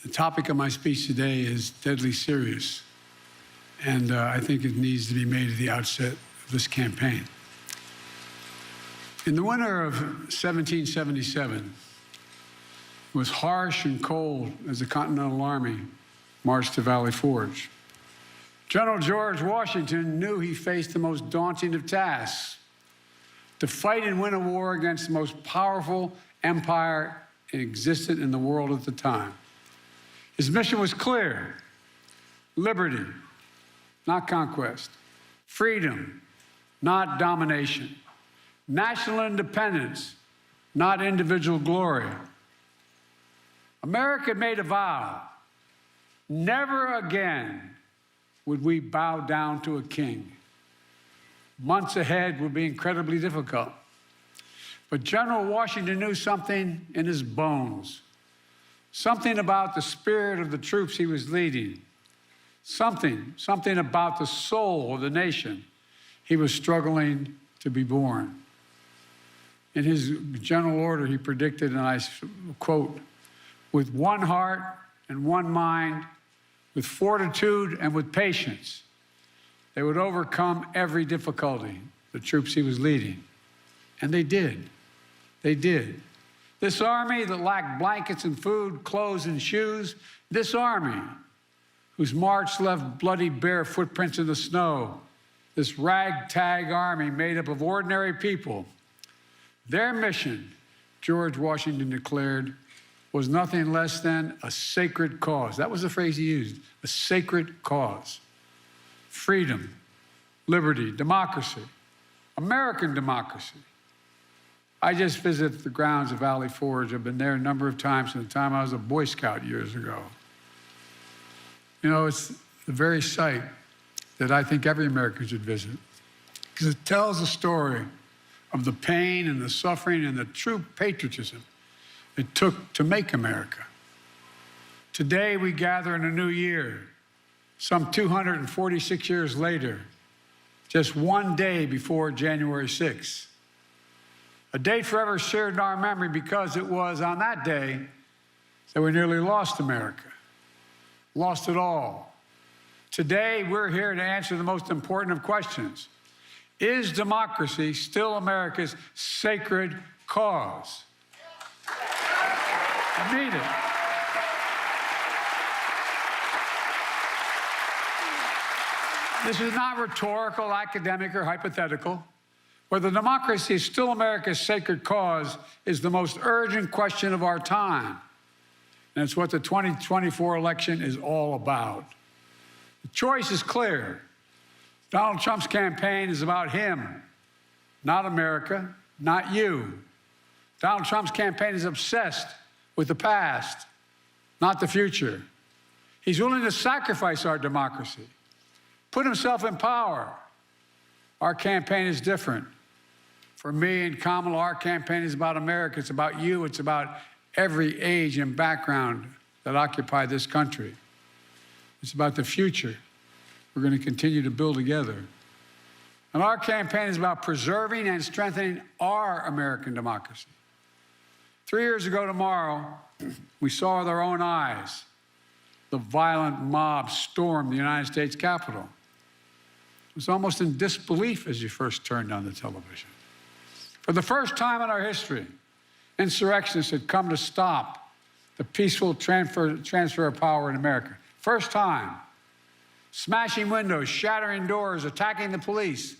The topic of my speech today is deadly serious, and I think it needs to be made at the outset of this campaign. In the winter of 1777, it was harsh and cold as the Continental Army marched to Valley Forge. General George Washington knew he faced the most daunting of tasks: to fight and win a war against the most powerful empire existent in the world at the time. His mission was clear: liberty, not conquest; freedom, not domination; national independence, not individual glory. America made a vow: never again would we bow down to a king. Months ahead would be incredibly difficult. But General Washington knew something in his bones, something about the spirit of the troops he was leading, something about the soul of the nation he was struggling to be born. In his general order, he predicted, and I quote, "With one heart and one mind, with fortitude and with patience, they would overcome every difficulty," the troops he was leading. And they did. They did. This army that lacked blankets and food, clothes and shoes, this army whose march left bloody bare footprints in the snow, this ragtag army made up of ordinary people, their mission, George Washington declared, was nothing less than a sacred cause. That was the phrase he used: a sacred cause. Freedom, liberty, democracy, American democracy. I just visited the grounds of Valley Forge. I've been there a number of times from the time I was a Boy Scout years ago. You know, it's the very site that I think every American should visit, because it tells the story of the pain and the suffering and the true patriotism it took to make America. Today, we gather in a new year, some 246 years later, just one day before January 6th. A date forever shared in our memory because it was on that day that we nearly lost America, lost it all. Today, we're here to answer the most important of questions. Is democracy still America's sacred cause? I mean it. This is not rhetorical, academic, or hypothetical. Whether democracy is still America's sacred cause is the most urgent question of our time. And it's what the 2024 election is all about. The choice is clear. Donald Trump's campaign is about him, not America, not you. Donald Trump's campaign is obsessed with the past, not the future. He's willing to sacrifice our democracy, put himself in power. Our campaign is different. For me and Kamala, our campaign is about America. It's about you. It's about every age and background that occupy this country. It's about the future we're going to continue to build together. And our campaign is about preserving and strengthening our American democracy. 3 years ago tomorrow, we saw with our own eyes the violent mob storm the United States Capitol. It was almost in disbelief as you first turned on the television. For the first time in our history, insurrectionists had come to stop the peaceful transfer of power in America. First time. Smashing windows, shattering doors, attacking the police.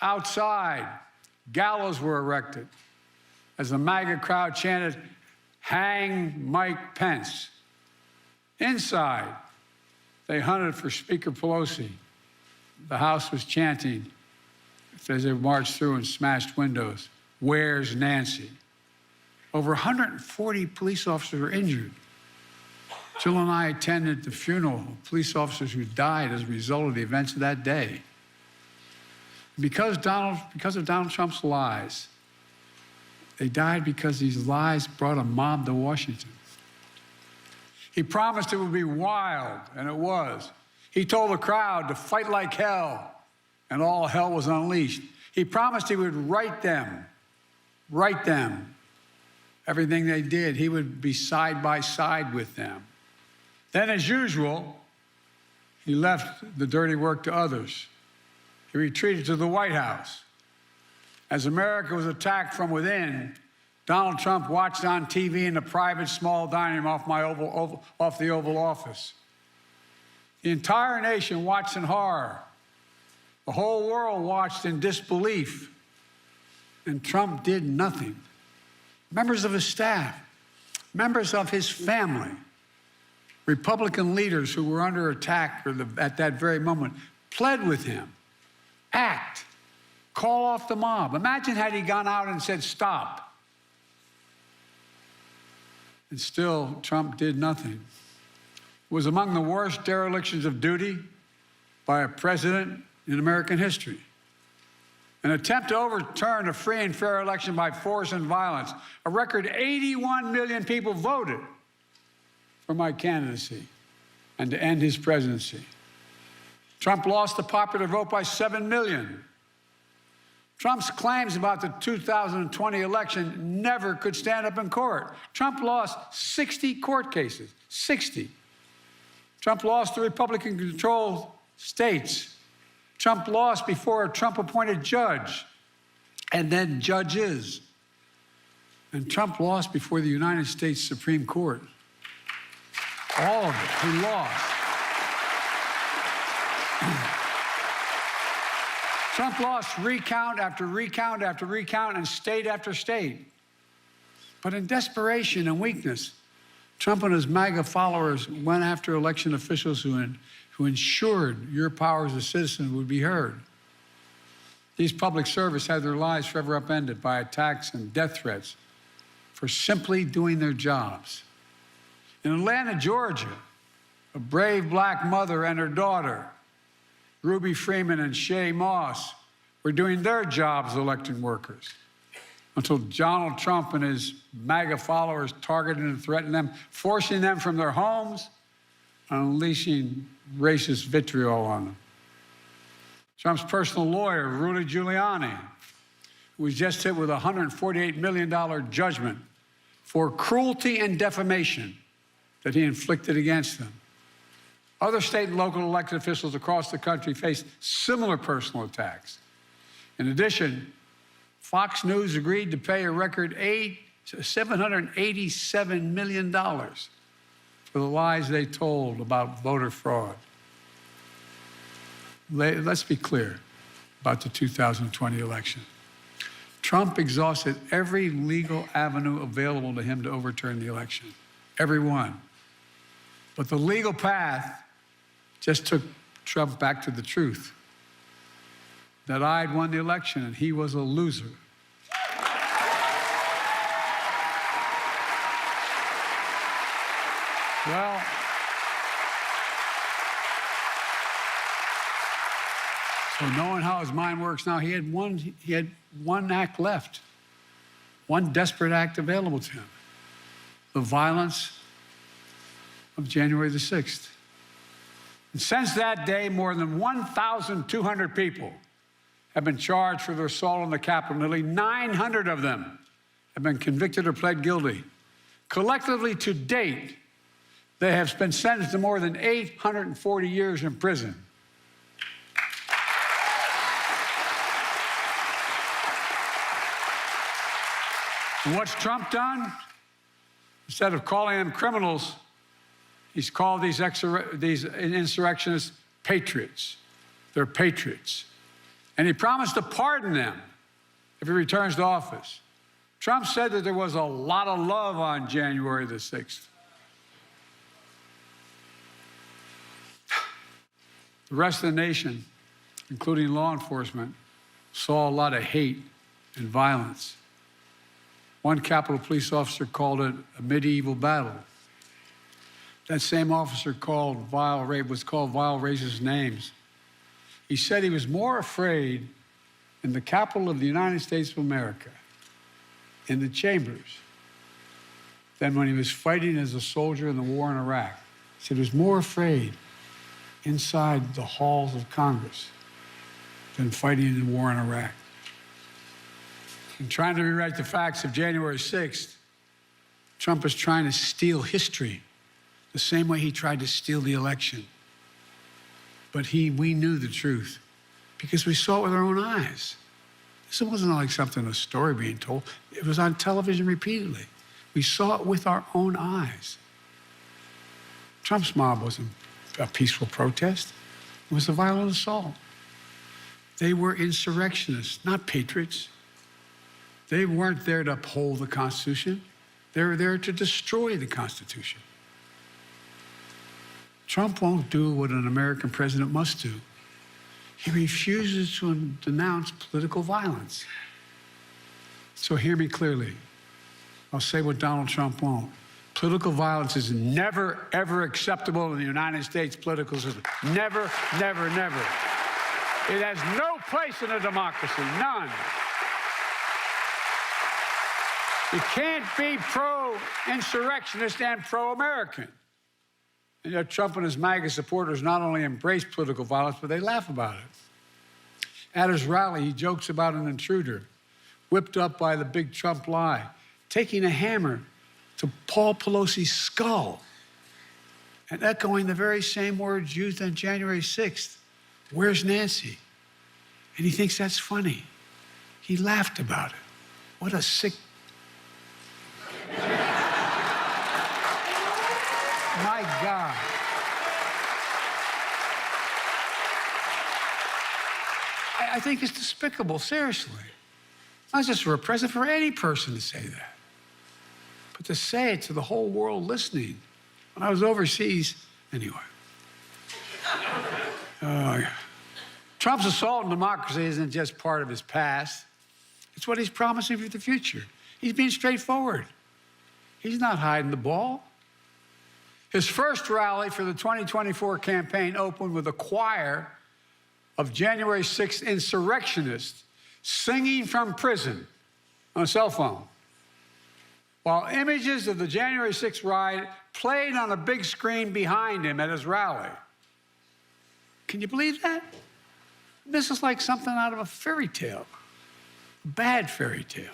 Outside, gallows were erected as the MAGA crowd chanted, "Hang Mike Pence." Inside, they hunted for Speaker Pelosi. The House was chanting, as they marched through and smashed windows, "Where's Nancy?" Over 140 police officers were injured. Jill and I attended the funeral of police officers who died as a result of the events of that day. Because of Donald Trump's lies, they died because these lies brought a mob to Washington. He promised it would be wild, and it was. He told the crowd to fight like hell, and all hell was unleashed. He promised he would right them, everything they did. He would be side by side with them. Then, as usual, he left the dirty work to others. He retreated to the White House. As America was attacked from within, Donald Trump watched on TV in a private small dining room off the Oval Office. The entire nation watched in horror. The whole world watched in disbelief. And Trump did nothing. Members of his staff, members of his family, Republican leaders who were under attack at that very moment pled with him. Act. Call off the mob. Imagine had he gone out and said, stop. And still, Trump did nothing. It was among the worst derelictions of duty by a president in American history. An attempt to overturn a free and fair election by force and violence. A record 81 million people voted for my candidacy and to end his presidency. Trump lost the popular vote by 7 million. Trump's claims about the 2020 election never could stand up in court. Trump lost 60 court cases, 60. Trump lost the Republican-controlled states. Trump lost before a Trump-appointed judge and then judges. And Trump lost before the United States Supreme Court. All of it, he lost. Trump lost recount after recount after recount and state after state. But in desperation and weakness, Trump and his MAGA followers went after election officials who ensured your power as a citizen would be heard. These public servants had their lives forever upended by attacks and death threats for simply doing their jobs. In Atlanta, Georgia, a brave black mother and her daughter, Ruby Freeman and Shay Moss, were doing their jobs as elected workers until Donald Trump and his MAGA followers targeted and threatened them, forcing them from their homes and unleashing racist vitriol on them. Trump's personal lawyer, Rudy Giuliani, who was just hit with a $148 million judgment for cruelty and defamation that he inflicted against them. Other state and local elected officials across the country faced similar personal attacks. In addition, Fox News agreed to pay a record $787 million for the lies they told about voter fraud. Let's be clear about the 2020 election. Trump exhausted every legal avenue available to him to overturn the election, every one. But the legal path just took Trump back to the truth, that I'd won the election and he was a loser. Well, so knowing how his mind works now, he had one act left, one desperate act available to him: the violence of January the 6th. And since that day, more than 1,200 people have been charged for their assault on the Capitol. Nearly 900 of them have been convicted or pled guilty. Collectively, to date, they have been sentenced to more than 840 years in prison. And what's Trump done? Instead of calling them criminals, he's called these insurrectionists patriots. They're patriots. And he promised to pardon them if he returns to office. Trump said that there was a lot of love on January the 6th. The rest of the nation, including law enforcement, saw a lot of hate and violence. One Capitol Police officer called it a medieval battle. That same officer was called vile racist names. He said he was more afraid in the Capitol of the United States of America, in the chambers, than when he was fighting as a soldier in the war in Iraq. He said he was more afraid inside the halls of Congress than fighting in the war in Iraq. And trying to rewrite the facts of January 6th, Trump is trying to steal history the same way he tried to steal the election. But we knew the truth because we saw it with our own eyes. This wasn't like something, a story being told. It was on television repeatedly. We saw it with our own eyes. Trump's mob wasn't a peaceful protest. It was a violent assault. They were insurrectionists, not patriots. They weren't there to uphold the Constitution. They were there to destroy the Constitution. Trump won't do what an American president must do. He refuses to denounce political violence. So hear me clearly. I'll say what Donald Trump won't. Political violence is never, ever acceptable in the United States political system. Never, never, never. It has no place in a democracy, none. You can't be pro-insurrectionist and pro-American. And yet Trump and his MAGA supporters not only embrace political violence, but they laugh about it. At his rally, he jokes about an intruder, whipped up by the big Trump lie, taking a hammer to Paul Pelosi's skull and echoing the very same words used on January 6th. Where's Nancy? And he thinks that's funny. He laughed about it. What a sick... My God. I think it's despicable, seriously. Not just for a president, for any person to say that. But to say it to the whole world listening. When I was overseas, anyway. Trump's assault on democracy isn't just part of his past. It's what he's promising for the future. He's being straightforward. He's not hiding the ball. His first rally for the 2024 campaign opened with a choir of January 6th insurrectionists singing from prison on a cell phone, while images of the January 6th riot played on a big screen behind him at his rally. Can you believe that? This is like something out of a fairy tale, a bad fairy tale.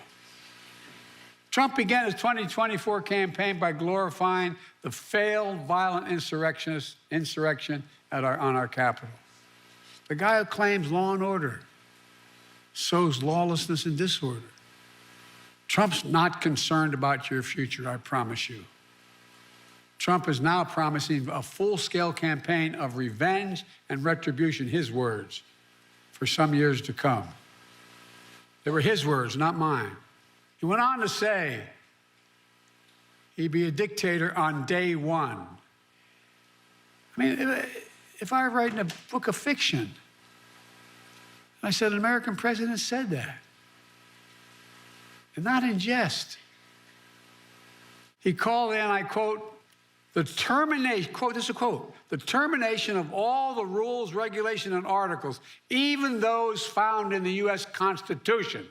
Trump began his 2024 campaign by glorifying the failed violent insurrection on our Capitol. The guy who claims law and order sows lawlessness and disorder. Trump's not concerned about your future, I promise you. Trump is now promising a full-scale campaign of revenge and retribution, his words, for some years to come. They were his words, not mine. He went on to say he'd be a dictator on day one. I mean, if I were writing a book of fiction, I said an American president said that, and not in jest. He called in, I quote, the termination, quote, this is a quote, the termination of all the rules, regulations, and articles, even those found in the U.S. Constitution,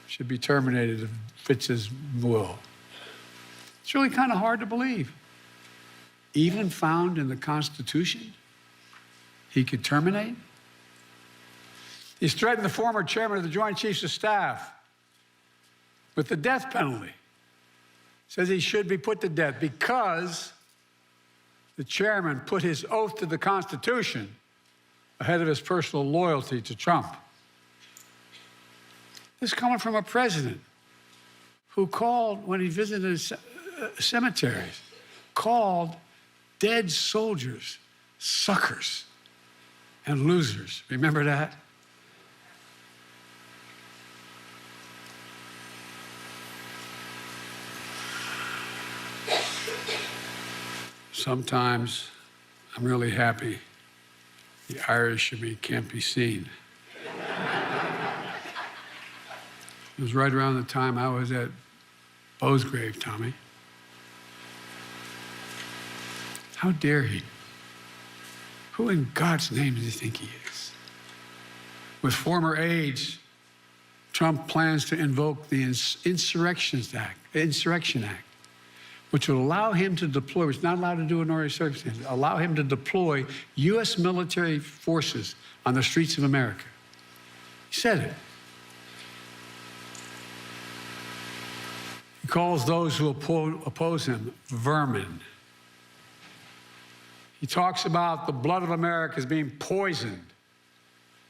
should be terminated if it fits his will. It's really kind of hard to believe. Even found in the Constitution, he could terminate? He's threatened the former chairman of the Joint Chiefs of Staff with the death penalty. Says he should be put to death because the chairman put his oath to the Constitution ahead of his personal loyalty to Trump. This is coming from a president who called, when he visited cemeteries, called dead soldiers suckers and losers. Remember that? Sometimes I'm really happy the Irish in me can't be seen. It was right around the time I was at Bo's grave, Tommy. How dare he? Who in God's name does he think he is? With former aides, Trump plans to invoke the Insurrection Act, which would allow him to deploy, which is not allowed to do in ordinary circumstances, allow him to deploy U.S. military forces on the streets of America. He said it. calls those who oppose him vermin. He talks about the blood of America as being poisoned,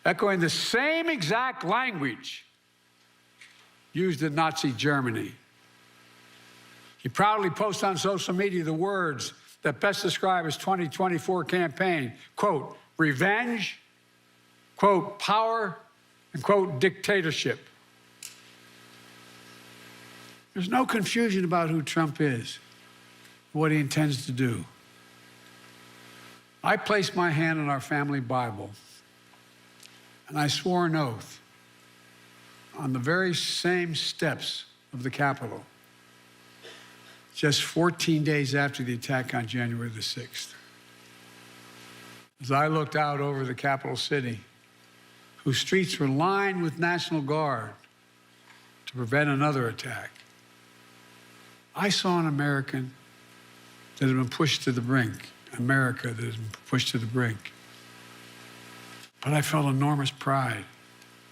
echoing the same exact language used in Nazi Germany. He proudly posts on social media the words that best describe his 2024 campaign, quote, revenge, quote, power, and quote, dictatorship. There's no confusion about who Trump is, what he intends to do. I placed my hand on our family Bible, and I swore an oath on the very same steps of the Capitol, just 14 days after the attack on January the 6th. As I looked out over the capital city, whose streets were lined with National Guard to prevent another attack, I saw an American that had been pushed to the brink, America that had been pushed to the brink. But I felt enormous pride,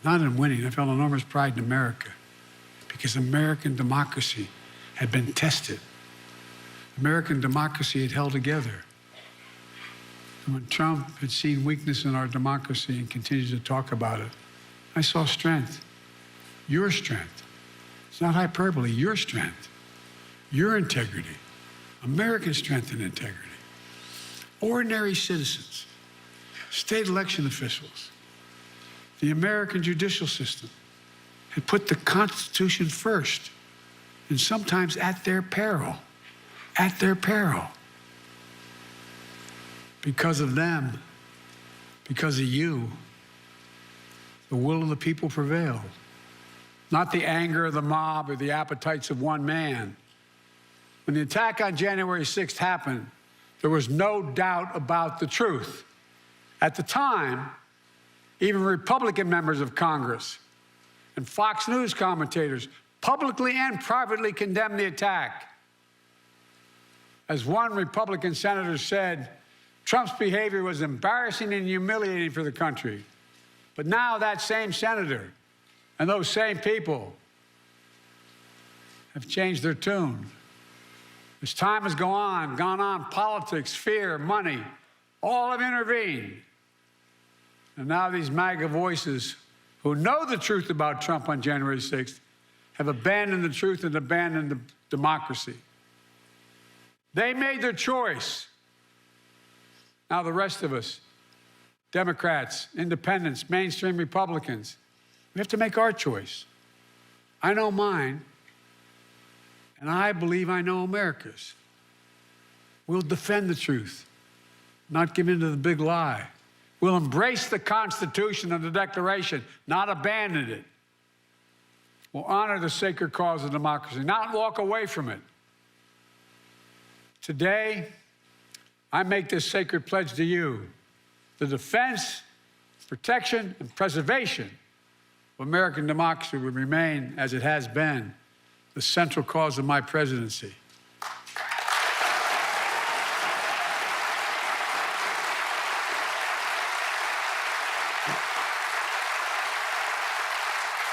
not in winning, I felt enormous pride in America, because American democracy had been tested. American democracy had held together. And when Trump had seen weakness in our democracy and continued to talk about it, I saw strength, your strength. It's not hyperbole, your strength, your integrity, American strength and integrity. Ordinary citizens, state election officials, the American judicial system had put the Constitution first, and sometimes at their peril, at their peril. Because of them, because of you, the will of the people prevailed. Not the anger of the mob or the appetites of one man. When the attack on January 6th happened, there was no doubt about the truth. At the time, even Republican members of Congress and Fox News commentators publicly and privately condemned the attack. As one Republican senator said, Trump's behavior was embarrassing and humiliating for the country. But now that same senator and those same people have changed their tune. As time has gone on, politics, fear, money, all have intervened. And now these MAGA voices who know the truth about Trump on January 6th have abandoned the truth and abandoned the democracy. They made their choice. Now the rest of us, Democrats, independents, mainstream Republicans, we have to make our choice. I know mine, and I believe I know America's. We'll defend the truth, not give in to the big lie. We'll embrace the Constitution and the Declaration, not abandon it. We'll honor the sacred cause of democracy, not walk away from it. Today, I make this sacred pledge to you: the defense, protection, and preservation of American democracy will remain, as it has been, the central cause of my presidency.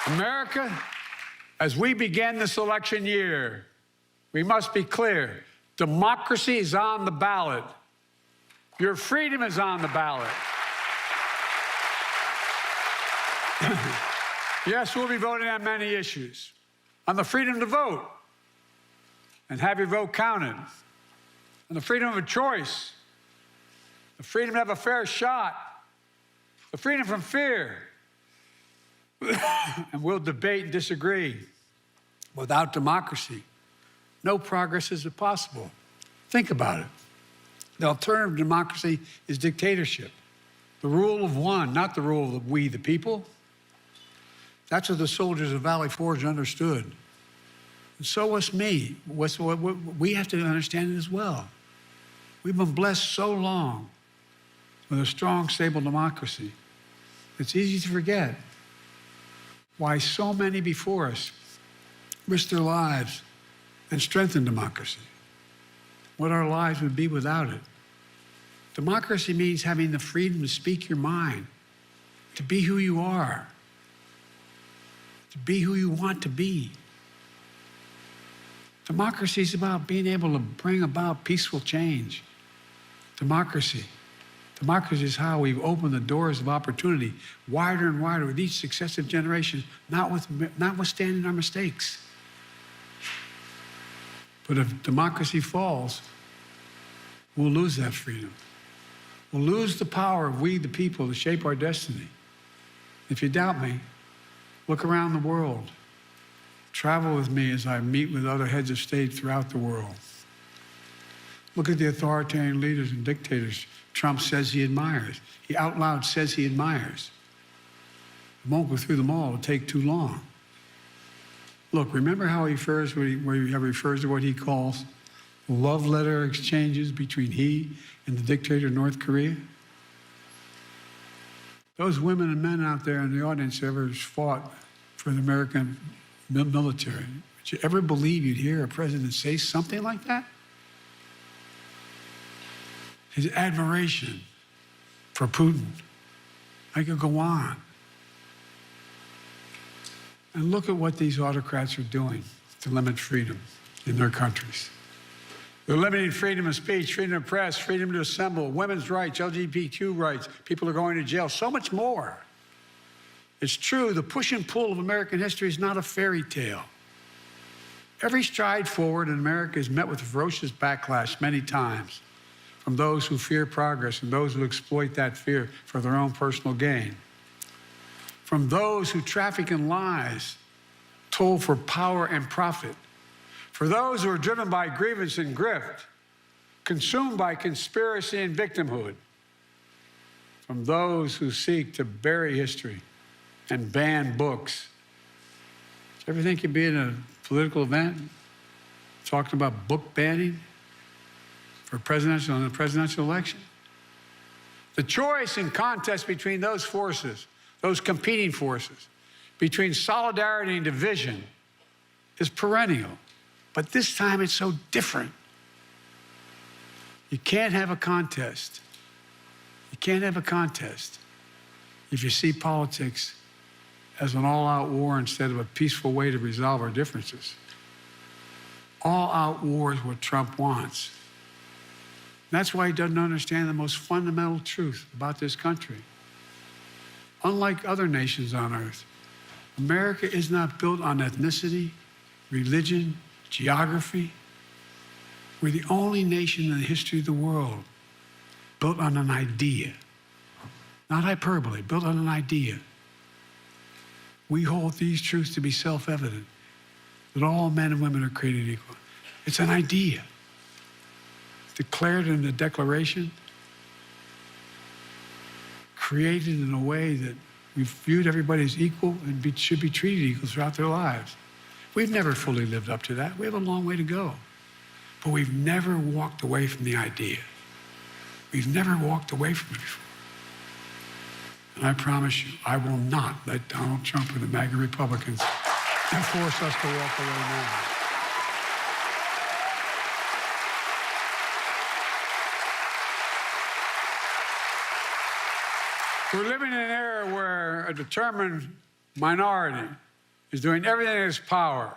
America, as we begin this election year, we must be clear: democracy is on the ballot. Your freedom is on the ballot. Yes, we'll be voting on many issues. On the freedom to vote and have your vote counted. On the freedom of choice. The freedom to have a fair shot. The freedom from fear. And we'll debate and disagree. Without democracy, no progress is possible. Think about it. The alternative to democracy is dictatorship. The rule of one, not the rule of we, the people. That's what the soldiers of Valley Forge understood. And so was me. We have to understand it as well. We've been blessed so long with a strong, stable democracy. It's easy to forget why so many before us risked their lives and strengthened democracy. What our lives would be without it. Democracy means having the freedom to speak your mind, to be who you are, to be who you want to be. Democracy is about being able to bring about peaceful change. Democracy. Democracy is how we've opened the doors of opportunity wider and wider with each successive generation, notwithstanding our mistakes. But if democracy falls, we'll lose that freedom. We'll lose the power of we, the people, to shape our destiny. If you doubt me, look around the world. Travel with me as I meet with other heads of state throughout the world. Look at the authoritarian leaders and dictators Trump says he admires. He out loud says he admires. I won't go through them all. It'll take too long. Look, remember how he refers to what he calls love letter exchanges between he and the dictator of North Korea? Those women and men out there in the audience ever fought for the American military. Would you ever believe you'd hear a president say something like that? His admiration for Putin. I could go on. And look at what these autocrats are doing to limit freedom in their countries. They're limiting freedom of speech, freedom of press, freedom to assemble, women's rights, LGBTQ rights. People are going to jail, so much more. It's true, the push and pull of American history is not a fairy tale. Every stride forward in America is met with ferocious backlash many times from those who fear progress and those who exploit that fear for their own personal gain. From those who traffic in lies, told for power and profit. For those who are driven by grievance and grift, consumed by conspiracy and victimhood. From those who seek to bury history and ban books. Do you ever think you'd be in a political event talking about book banning for a presidential election? The choice and contest between those forces, those competing forces, between solidarity and division is perennial. But this time it's so different. You can't have a contest. You can't have a contest if you see politics as an all-out war instead of a peaceful way to resolve our differences. All-out war is what Trump wants. That's why he doesn't understand the most fundamental truth about this country. Unlike other nations on earth, America is not built on ethnicity, religion, geography. We're the only nation in the history of the world built on an idea. Not hyperbole, built on an idea. We hold these truths to be self-evident, that all men and women are created equal. It's an idea. Declared in the Declaration, created in a way that we've viewed everybody as equal and should be treated equal throughout their lives. We've never fully lived up to that. We have a long way to go. But we've never walked away from the idea. We've never walked away from it before. And I promise you, I will not let Donald Trump or the MAGA Republicans force us to walk away now. We're living in an era where a determined minority is doing everything in its power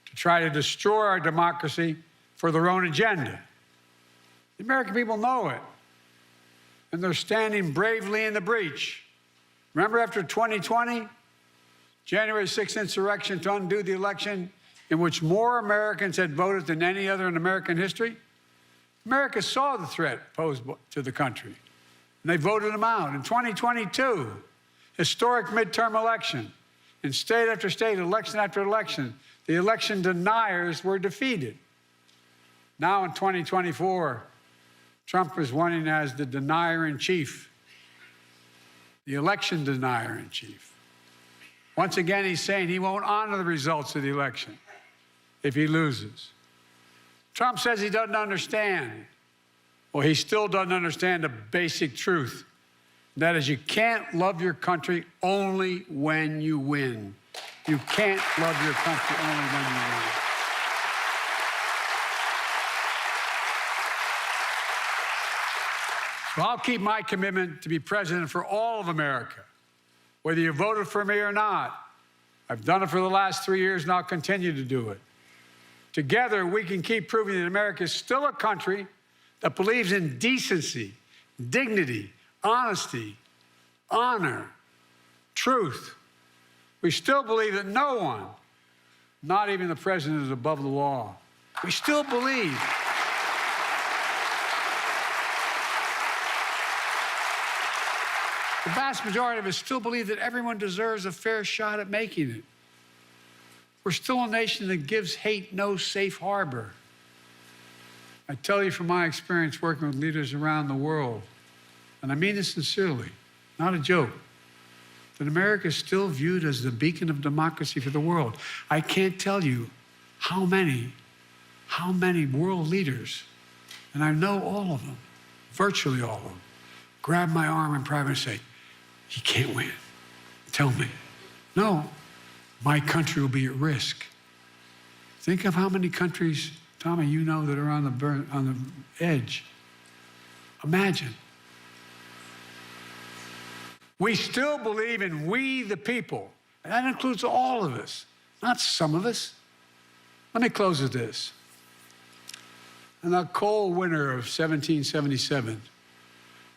to try to destroy our democracy for their own agenda. The American people know it, and they're standing bravely in the breach. Remember after 2020, January 6th insurrection to undo the election in which more Americans had voted than any other in American history? America saw the threat posed to the country, and they voted them out. In 2022, historic midterm election, in state after state, election after election, the election deniers were defeated. Now in 2024, Trump is running as the denier-in-chief, the election denier-in-chief. Once again, he's saying he won't honor the results of the election if he loses. Trump says he doesn't understand. Well, he still doesn't understand the basic truth. That is, you can't love your country only when you win. You can't love your country only when you win. So I'll keep my commitment to be president for all of America, whether you voted for me or not. I've done it for the last 3 years, and I'll continue to do it. Together, we can keep proving that America is still a country that believes in decency, dignity, honesty, honor, truth. We still believe that no one, not even the president, is above the law. We still believe the vast majority of us still believe that everyone deserves a fair shot at making it. We're still a nation that gives hate no safe harbor. I tell you from my experience working with leaders around the world, and I mean this sincerely, not a joke, that America is still viewed as the beacon of democracy for the world. I can't tell you how many world leaders, and I know all of them, virtually all of them, grab my arm in private and say, "You can't win. Tell me." No, my country will be at risk. Think of how many countries, Tommy, you know, that are on the edge. Imagine. We still believe in we the people, and that includes all of us, not some of us. Let me close with this. In the cold winter of 1777,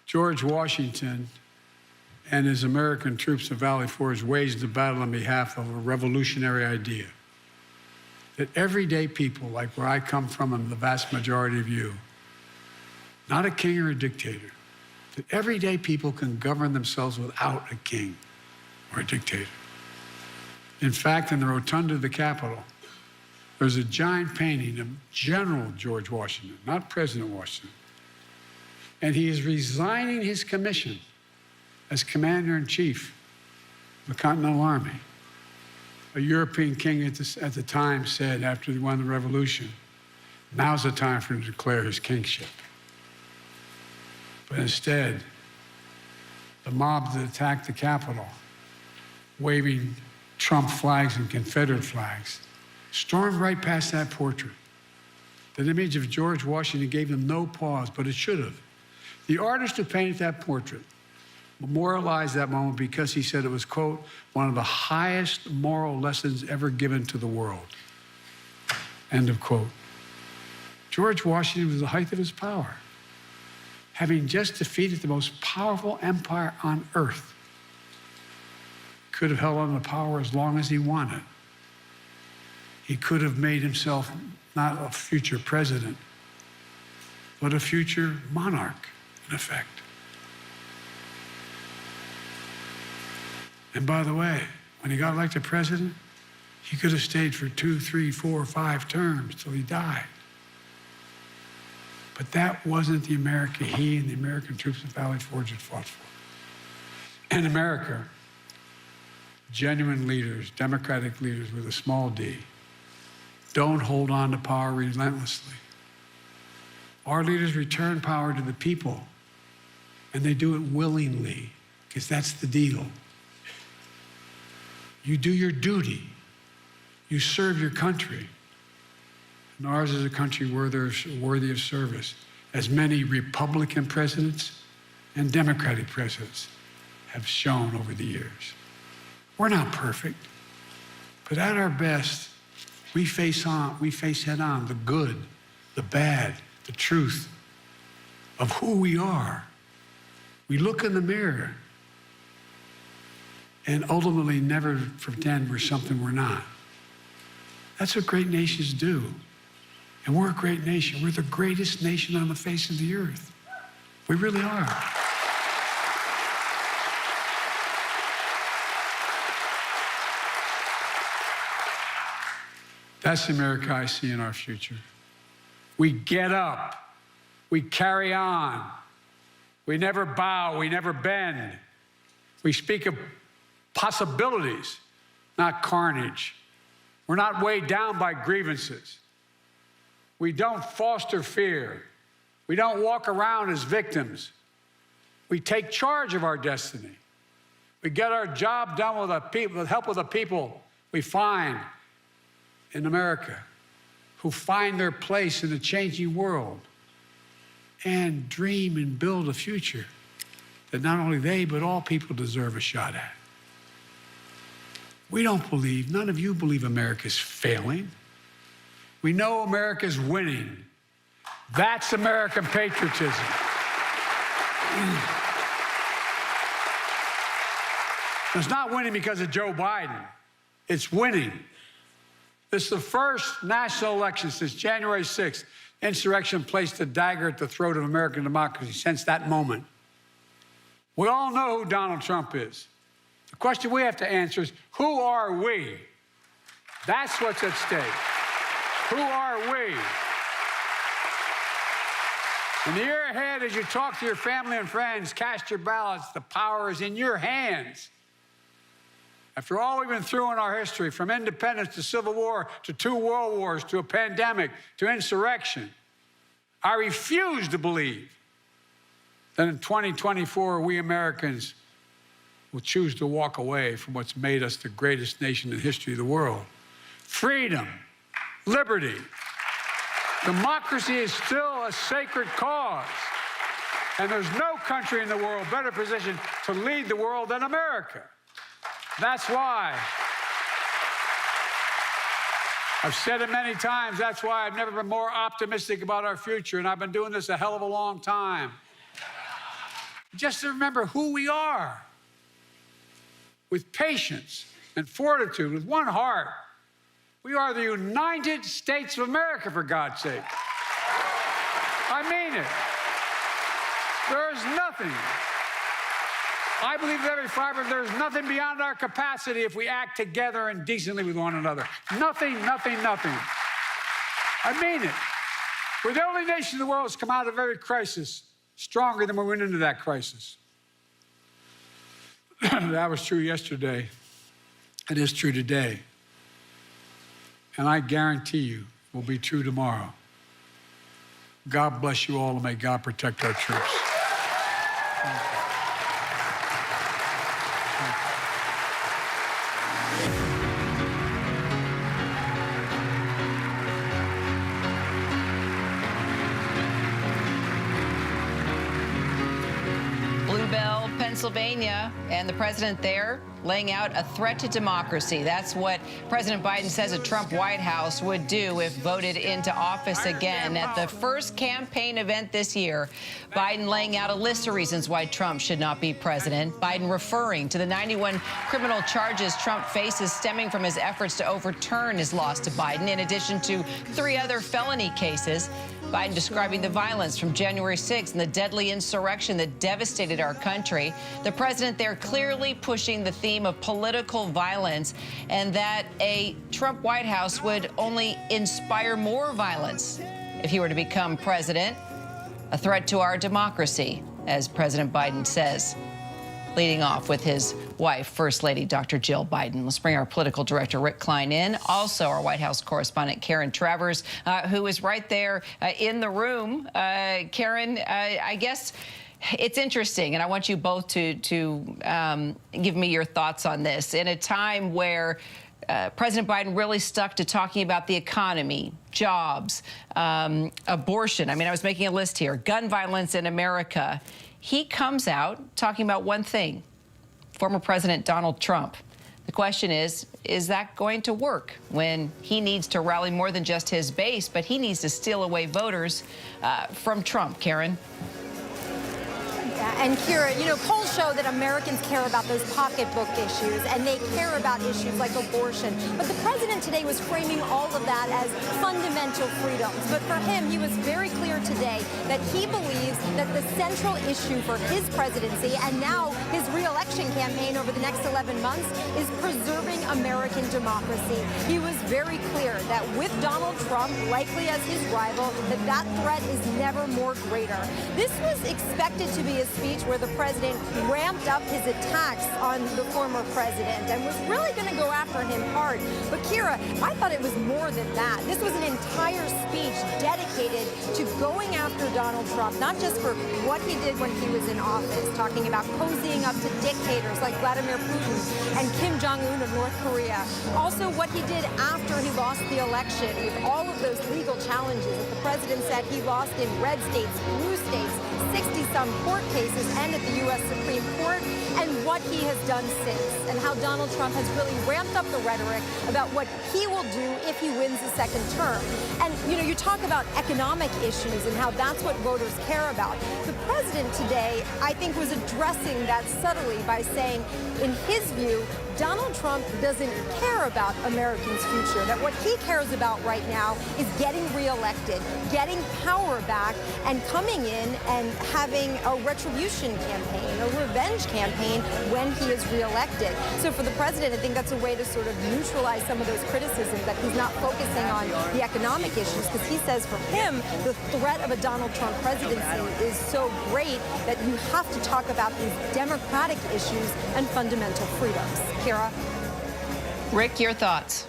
George Washington and his American troops at Valley Forge waged a battle on behalf of a revolutionary idea that everyday people, like where I come from and the vast majority of you, not a king or a dictator, that everyday people can govern themselves without a king or a dictator. In fact, in the rotunda of the Capitol, there's a giant painting of General George Washington, not President Washington. And he is resigning his commission as Commander-in-Chief of the Continental Army. A European king at the time said, after he won the revolution, now's the time for him to declare his kingship. But instead, the mob that attacked the Capitol, waving Trump flags and Confederate flags, stormed right past that portrait. That image of George Washington gave them no pause, but it should have. The artist who painted that portrait memorialized that moment because he said it was, quote, one of the highest moral lessons ever given to the world, end of quote. George Washington was the height of his power, having just defeated the most powerful empire on earth. Could have held on to power as long as he wanted. He could have made himself not a future president, but a future monarch, in effect. And by the way, when he got elected president, he could have stayed for 2, 3, 4, 5 terms till he died. But that wasn't the America he and the American troops at Valley Forge had fought for. In America, genuine leaders, democratic leaders with a small d, don't hold on to power relentlessly. Our leaders return power to the people, and they do it willingly, because that's the deal. You do your duty. You serve your country. And ours is a country worthy of service, as many Republican presidents and Democratic presidents have shown over the years. We're not perfect, but at our best, we face head on the good, the bad, the truth of who we are. We look in the mirror and ultimately never pretend we're something we're not. That's what great nations do. And we're a great nation. We're the greatest nation on the face of the earth. We really are. That's the America I see in our future. We get up. We carry on. We never bow. We never bend. We speak of possibilities, not carnage. We're not weighed down by grievances. We don't foster fear. We don't walk around as victims. We take charge of our destiny. We get our job done with the help of the people we find in America, who find their place in a changing world and dream and build a future that not only they, but all people deserve a shot at. We don't believe, none of you believe America's failing. We know America's winning. That's American patriotism. It's not winning because of Joe Biden. It's winning. This is the first national election since January 6th. Insurrection placed a dagger at the throat of American democracy since that moment. We all know who Donald Trump is. The question we have to answer is, who are we? That's what's at stake. Who are we? In the year ahead, as you talk to your family and friends, cast your ballots. The power is in your hands. After all we've been through in our history, from independence to civil war to 2 world wars to a pandemic to insurrection, I refuse to believe that in 2024 we Americans will choose to walk away from what's made us the greatest nation in the history of the world. Freedom, liberty, democracy is still a sacred cause. And there's no country in the world better positioned to lead the world than America. That's why, I've said it many times, that's why I've never been more optimistic about our future, and I've been doing this a hell of a long time. Just to remember who we are, with patience and fortitude, with one heart. We are the United States of America, for God's sake. I mean it. There is nothing. I believe with every fiber, there's nothing beyond our capacity if we act together and decently with one another. Nothing, nothing, nothing. I mean it. We're the only nation in the world that's come out of every crisis stronger than we went into that crisis. That was true yesterday. It is true today. And I guarantee you it will be true tomorrow. God bless you all, and may God protect our troops. Bluebell, Pennsylvania, and the president there laying out a threat to democracy. That's what President Biden says a Trump White House would do if voted into office again. At the first campaign event this year, Biden laying out a list of reasons why Trump should not be president. Biden referring to the 91 criminal charges Trump faces stemming from his efforts to overturn his loss to Biden, in addition to 3 other felony cases. Biden describing the violence from January 6th and the deadly insurrection that devastated our country. The president there clearly pushing the theme of political violence, and that a Trump White House would only inspire more violence if he were to become president. A threat to our democracy, as President Biden says. Leading off with his wife, First Lady Dr. Jill Biden. Let's bring our political director, Rick Klein, in. Also, our White House correspondent, Karen Travers, who is right there in the room. Karen, I guess it's interesting, and I want you both to give me your thoughts on this. In a time where President Biden really stuck to talking about the economy, jobs, abortion. I mean, I was making a list here. Gun violence in America. He comes out talking about one thing, former President Donald Trump. The question is that going to work when he needs to rally more than just his base, but he needs to steal away voters from Trump? Karen? Yeah, and Kira, you know, polls show that Americans care about those pocketbook issues, and they care about issues like abortion. But the president today was framing all of that as fundamental freedoms. But for him, he was very clear today that he believes that the central issue for his presidency and now his re-election campaign over the next 11 months is preserving American democracy. He was very clear that with Donald Trump likely as his rival, that threat is never more greater. This was expected to be a speech where the president ramped up his attacks on the former president and was really going to go after him hard. But Kira, I thought it was more than that. This was an entire speech dedicated to going after Donald Trump, not just for what he did when he was in office, talking about cozying up to dictators like Vladimir Putin and Kim Jong-un of North Korea. Also what he did after he lost the election with all of those legal challenges that the president said he lost in red states, blue states, 60-some court cases and at the U.S. Supreme Court, and what he has done since, and how Donald Trump has really ramped up the rhetoric about what he will do if he wins the second term. And, you know, you talk about economic issues and how that's what voters care about. The president today, I think, was addressing that subtly by saying, in his view, Donald Trump doesn't care about Americans' future, that what he cares about right now is getting reelected, getting power back, and coming in and having a retribution campaign, a revenge campaign when he is reelected. So for the president, I think that's a way to sort of neutralize some of those criticisms, that he's not focusing on the economic issues, because he says for him, the threat of a Donald Trump presidency is so great that you have to talk about these democratic issues and fundamental freedoms. Kira? Rick, your thoughts?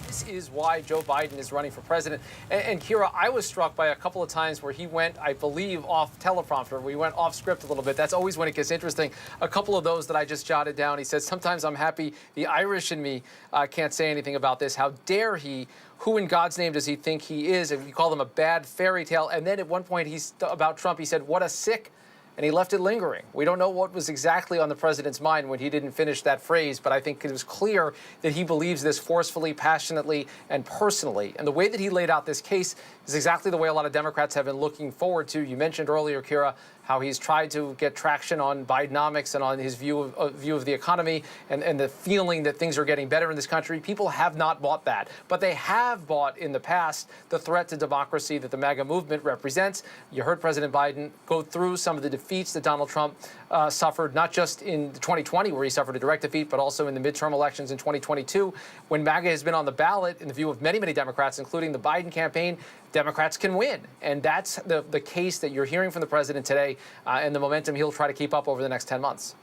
This is why Joe Biden is running for president. And Kira, I was struck by a couple of times where he went, I believe, off teleprompter. We went off script a little bit. That's always when it gets interesting. A couple of those that I just jotted down. He said, sometimes I'm happy the Irish in me can't say anything about this. How dare he? Who in God's name does he think he is? And you call them a bad fairy tale. And then at one point, about Trump, he said, what a sick. And he left it lingering. We don't know what was exactly on the president's mind when he didn't finish that phrase, but I think it was clear that he believes this forcefully, passionately, and personally. And the way that he laid out this case is exactly the way a lot of Democrats have been looking forward to. You mentioned earlier, Kira, how he's tried to get traction on Bidenomics and on his view of the economy and the feeling that things are getting better in this country. People have not bought that, but they have bought in the past the threat to democracy that the MAGA movement represents. You heard President Biden go through some of the defeats that Donald Trump suffered, not just in 2020, where he suffered a direct defeat, but also in the midterm elections in 2022. When MAGA has been on the ballot, in the view of many, many Democrats, including the Biden campaign, Democrats can win. And that's the case that you're hearing from the president today, and the momentum he'll try to keep up over the next 10 months.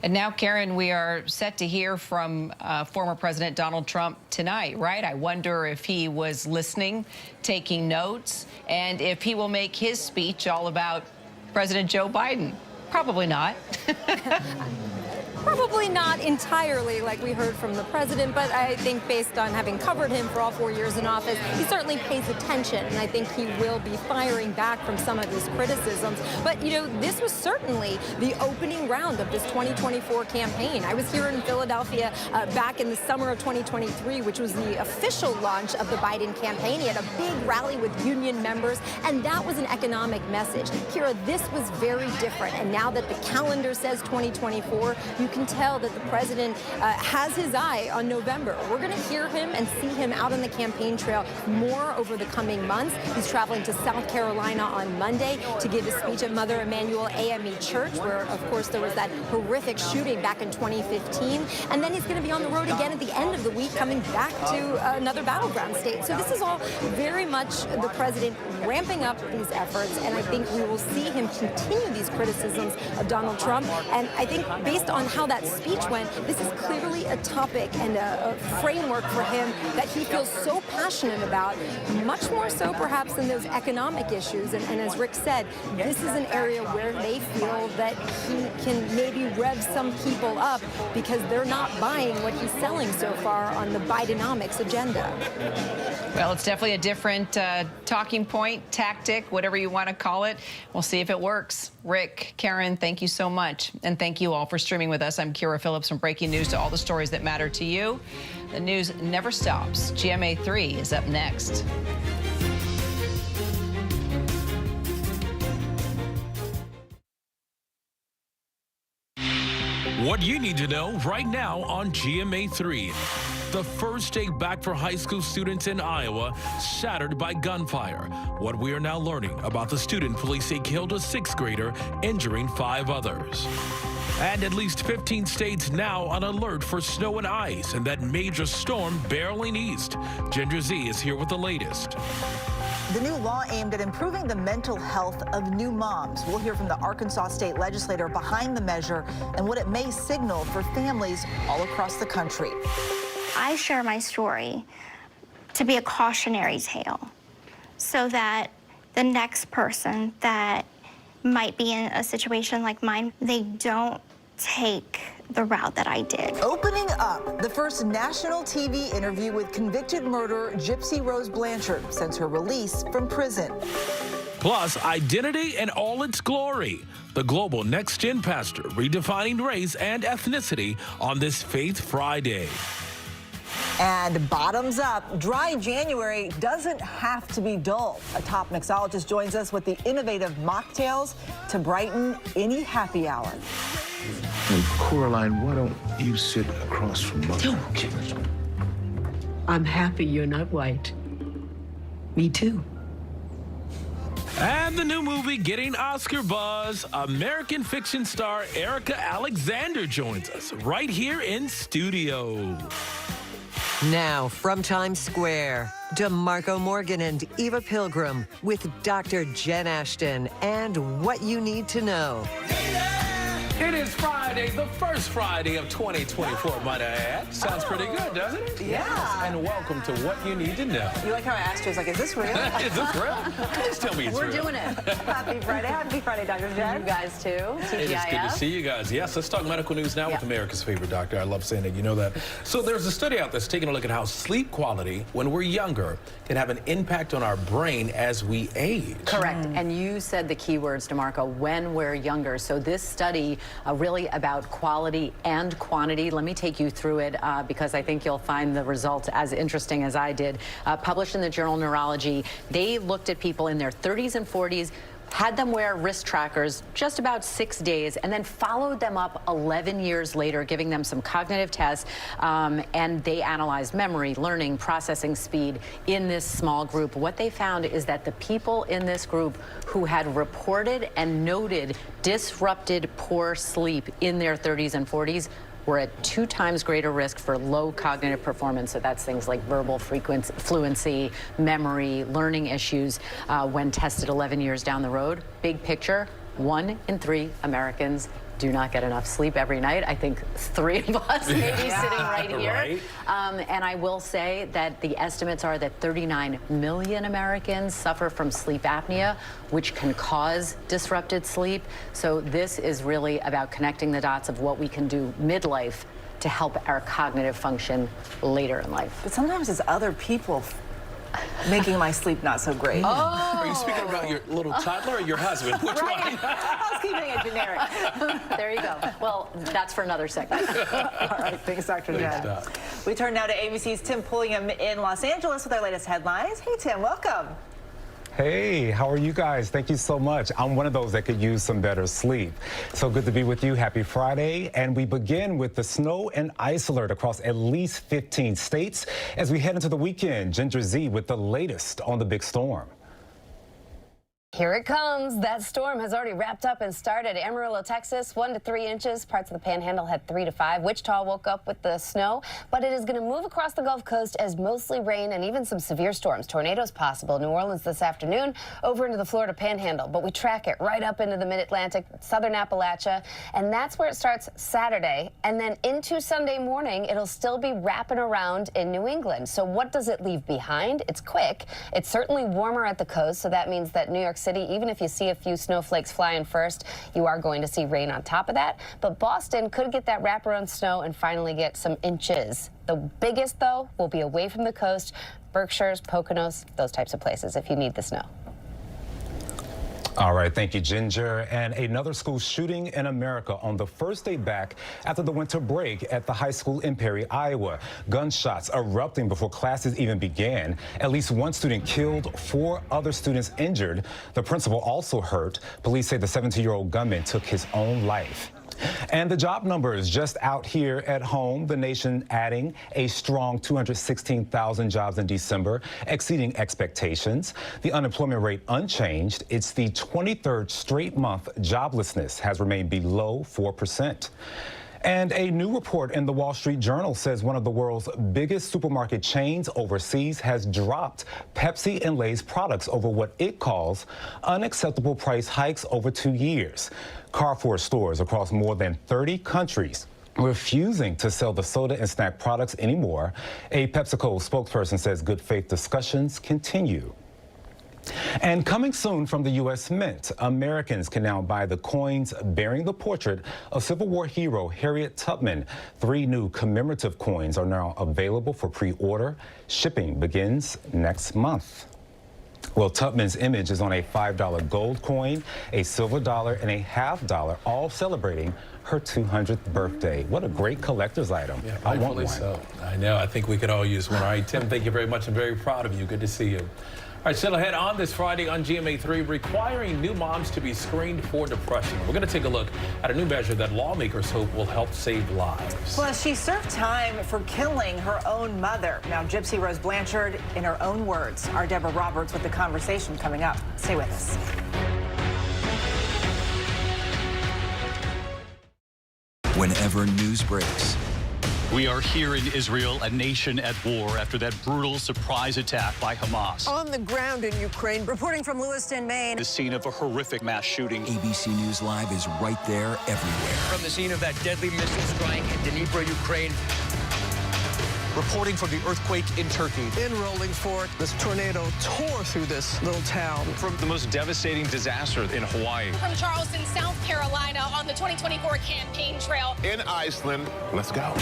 And now, Karen, we are set to hear from former President Donald Trump tonight, right? I wonder if he was listening, taking notes, and if he will make his speech all about President Joe Biden. Probably not. Probably not entirely like we heard from the president, but I think based on having covered him for all 4 years in office, he certainly pays attention, and I think he will be firing back from some of his criticisms. But, you know, this was certainly the opening round of this 2024 campaign. I was here in Philadelphia back in the summer of 2023, which was the official launch of the Biden campaign. He had a big rally with union members, and that was an economic message. Kira, this was very different, and now that the calendar says 2024, you can tell that the president has his eye on November. We're going to hear him and see him out on the campaign trail more over the coming months. He's traveling to South Carolina on Monday to give a speech at Mother Emanuel AME Church, where, of course, there was that horrific shooting back in 2015. And then he's going to be on the road again at the end of the week, coming back to another battleground state. So this is all very much the president ramping up these efforts, and I think we will see him continue these criticisms of Donald Trump. And I think based on how that speech went, this is clearly a topic and a framework for him that he feels so passionate about, much more so perhaps than those economic issues. And as Rick said, this is an area where they feel that he can maybe rev some people up because they're not buying what he's selling so far on the Bidenomics agenda. Well, it's definitely a different talking point, tactic, whatever you want to call it. We'll see if it works. Rick, Karen, thank you so much. And thank you all for streaming with us. I'm Kira Phillips from Breaking News, to all the stories that matter to you. The news never stops. GMA 3 is up next. What you need to know right now on GMA 3. The first day back for high school students in Iowa shattered by gunfire. What we are now learning about the student police say killed a 6th grader, injuring 5 others. And at least 15 states now on alert for snow and ice, and that major storm barreling east. Ginger Z is here with the latest. The new law aimed at improving the mental health of new moms. We'll hear from the Arkansas state legislator behind the measure and what it may signal for families all across the country. I share my story to be a cautionary tale so that the next person that might be in a situation like mine, they don't take the route that I did. Opening up the first national TV interview with convicted murderer Gypsy Rose Blanchard since her release from prison. Plus, identity in all its glory. The Global Next Gen Pastor redefining race and ethnicity on this Faith Friday. And bottoms up, dry January doesn't have to be dull. A top mixologist joins us with the innovative mocktails to brighten any happy hour. And Coraline, why don't you sit across from Mother? I'm happy you're not white. Me too. And the new movie getting Oscar buzz. American fiction star Erica Alexander joins us right here in studio. Now, from Times Square, DeMarco Morgan and Eva Pilgrim with Dr. Jen Ashton and What You Need to Know. It is Friday, the first Friday of 2024, might I add. Sounds pretty good, doesn't it? Yeah. And welcome to What You Need to Know. You like how I asked you? I was like, is this real? Is this real? Please tell me it's real. We're doing it. Happy Friday, Dr. Jen. You guys too. It is good to see you guys. Yes, let's talk medical news now with America's favorite doctor. I love saying it. You know that. So there's a study out that's taking a look at how sleep quality when we're younger can have an impact on our brain as we age. Correct. And you said the key words, DeMarco, when we're younger. So this study really about quality and quantity. Let me take you through it because I think you'll find the results as interesting as I did. Published in the journal Neurology, they looked at people in their 30s and 40s, had them wear wrist trackers just about 6 days, and then followed them up 11 years later, giving them some cognitive tests, and they analyzed memory, learning, processing speed in this small group. What they found is that the people in this group who had reported and noted disrupted poor sleep in their 30s and 40s were at 2 times greater risk for low cognitive performance. So that's things like verbal fluency, memory, learning issues when tested 11 years down the road. Big picture, 1 in 3 Americans do not get enough sleep every night. I think 3 of us may be sitting right here. Right. And I will say that the estimates are that 39 million Americans suffer from sleep apnea, which can cause disrupted sleep. So this is really about connecting the dots of what we can do midlife to help our cognitive function later in life. But sometimes it's other people making my sleep not so great. Are you speaking about your little toddler or your husband? Which one? I was keeping it generic. There you go. Well, that's for another segment. All right, thanks, Dr. Jen. We turn now to ABC's Tim Pulliam in Los Angeles with our latest headlines. Hey, Tim, welcome. Hey, how are you guys? Thank you so much. I'm one of those that could use some better sleep. So good to be with you. Happy Friday. And we begin with the snow and ice alert across at least 15 states as we head into the weekend. Ginger Z with the latest on the big storm. Here it comes. That storm has already wrapped up and started. Amarillo, Texas, 1 to 3 inches. Parts of the Panhandle had 3 to 5. Wichita woke up with the snow, but it is going to move across the Gulf Coast as mostly rain and even some severe storms. Tornadoes possible. New Orleans this afternoon, over into the Florida Panhandle. But we track it right up into the mid-Atlantic, southern Appalachia, and that's where it starts Saturday. And then into Sunday morning, it'll still be wrapping around in New England. So what does it leave behind? It's quick. It's certainly warmer at the coast, so that means that New York City, even if you see a few snowflakes flying first, you are going to see rain on top of that. But Boston could get that wraparound snow and finally get some inches. The biggest, though, will be away from the coast, Berkshires, Poconos, those types of places if you need the snow. All right, thank you, Ginger. And another school shooting in America on the first day back after the winter break at the high school in Perry, Iowa. Gunshots erupting before classes even began. At least 1 student killed, 4 other students injured. The principal also hurt. Police say the 17-year-old gunman took his own life. And the job numbers just out here at home, the nation adding a strong 216,000 jobs in December, exceeding expectations. The unemployment rate unchanged. It's the 23rd straight month joblessness has remained below 4%. And a new report in the Wall Street Journal says one of the world's biggest supermarket chains overseas has dropped Pepsi and Lay's products over what it calls unacceptable price hikes over 2 years. Carrefour stores across more than 30 countries refusing to sell the soda and snack products anymore. A PepsiCo spokesperson says good faith discussions continue. And coming soon from the U.S. Mint, Americans can now buy the coins bearing the portrait of Civil War hero Harriet Tubman. 3 new commemorative coins are now available for pre-order. Shipping begins next month. Well, Tubman's image is on a $5 gold coin, a silver dollar, and a half-dollar, all celebrating her 200th birthday. What a great collector's item. Yeah, I want one. So. I know. I think we could all use one. All right, Tim, thank you very much. I'm very proud of you. Good to see you. All right, still ahead on this Friday on GMA3, requiring new moms to be screened for depression. We're going to take a look at a new measure that lawmakers hope will help save lives. Plus, she served time for killing her own mother. Now, Gypsy Rose Blanchard, in her own words. Our Deborah Roberts with the conversation coming up. Stay with us. Whenever news breaks. We are here in Israel, a nation at war after that brutal surprise attack by Hamas. On the ground in Ukraine, reporting from Lewiston, Maine. The scene of a horrific mass shooting. ABC News Live is right there everywhere. From the scene of that deadly missile strike in Dnipro, Ukraine. Reporting from the earthquake in Turkey. In Rolling Fork, this tornado tore through this little town. From the most devastating disaster in Hawaii. From Charleston, South Carolina, on the 2024 campaign trail. In Iceland, let's go.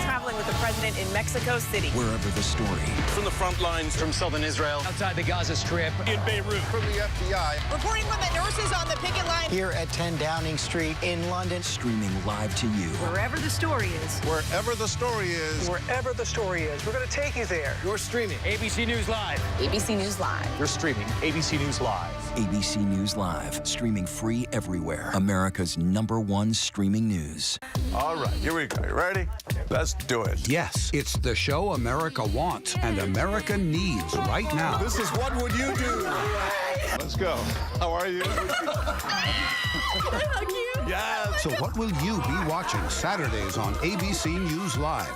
Traveling with the president in Mexico City. Wherever the story. From the front lines from southern Israel. Outside the Gaza Strip. In Beirut. From the FBI. Reporting from the nurses on the picket line. Here at 10 Downing Street in London. Streaming live to you. Wherever the story is. Wherever the story is. Wherever the story is. We're going to take you there. You're streaming ABC News Live. ABC News Live. You're streaming ABC News Live. ABC News Live. Streaming free everywhere. America's #1 streaming news. All right, here we go. You ready? Let's do it. Yes, it's the show America wants and America needs right now. This is What Would You Do? Let's go. How are you? Yes. So what will you be watching Saturdays on ABC News Live?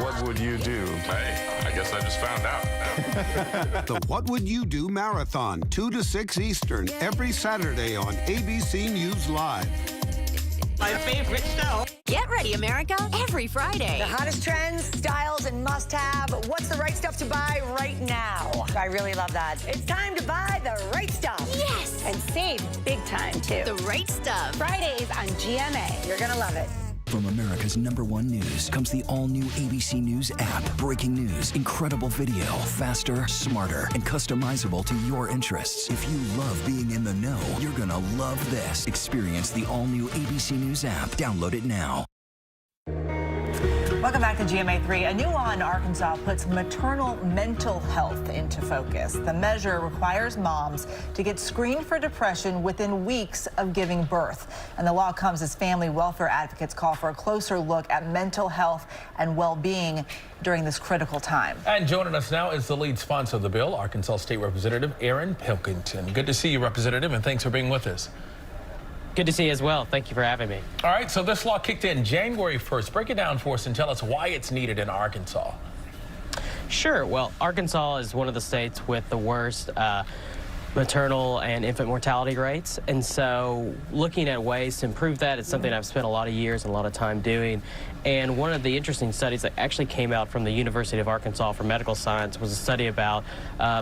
What would you do? Hey, I guess I just found out. The What Would You Do Marathon, 2 to 6 Eastern, every Saturday on ABC News Live. My favorite show. Get ready, America, every Friday. The hottest trends, styles, and must-have. What's the right stuff to buy right now? I really love that. It's time to buy the right stuff. Yes. And save big time, too. The right stuff. Fridays on GMA. You're going to love it. From America's #1 news comes the all-new ABC News app. Breaking news, incredible video, faster, smarter, and customizable to your interests. If you love being in the know, you're gonna love this. Experience the all-new ABC News app. Download it now. Welcome back to GMA3. A new law in Arkansas puts maternal mental health into focus. The measure requires moms to get screened for depression within weeks of giving birth. And the law comes as family welfare advocates call for a closer look at mental health and well-being during this critical time. And joining us now is the lead sponsor of the bill, Arkansas State Representative Aaron Pilkington. Good to see you, Representative, and thanks for being with us. Good to see you as well. Thank you for having me. All right, so this law kicked in January 1st. Break it down for us and tell us why it's needed in Arkansas. Sure. Well, Arkansas is one of the states with the worst maternal and infant mortality rates. And so looking at ways to improve that, it's something I've spent a lot of years and a lot of time doing. And one of the interesting studies that actually came out from the University of Arkansas for Medical Science was a study about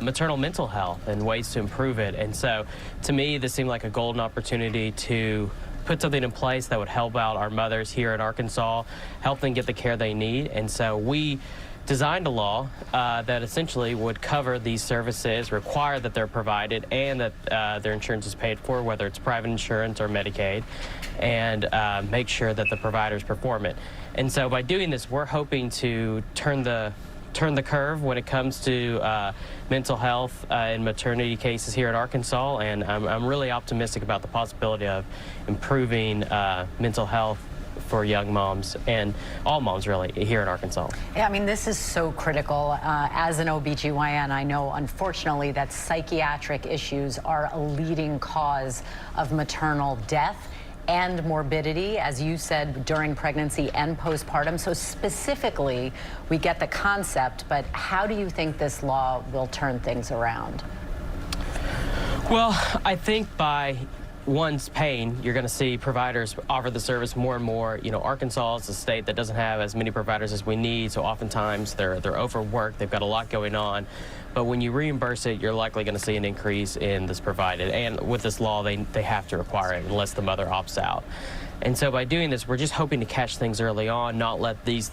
maternal mental health and ways to improve it. And so to me, this seemed like a golden opportunity to put something in place that would help out our mothers here in Arkansas, help them get the care they need. And so we designed a law that essentially would cover these services, require that they're provided, and that their insurance is paid for, whether it's private insurance or Medicaid, and make sure that the providers perform it. And so by doing this, we're hoping to turn the curve when it comes to mental health in maternity cases here in Arkansas, and I'm really optimistic about the possibility of improving mental health for young moms and all moms really here in Arkansas. Yeah, I mean, this is so critical. As an OBGYN, I know, unfortunately, that psychiatric issues are a leading cause of maternal death and morbidity, as you said, during pregnancy and postpartum. So specifically, we get the concept, but how do you think this law will turn things around? Well, I think by one's pain. You're going to see providers offer the service more and more. You know, Arkansas is a state that doesn't have as many providers as we need, so oftentimes they're overworked. They've got a lot going on. But when you reimburse it, you're likely going to see an increase in this provided. And with this law, they have to require it unless the mother opts out. And so by doing this, we're just hoping to catch things early on, not let this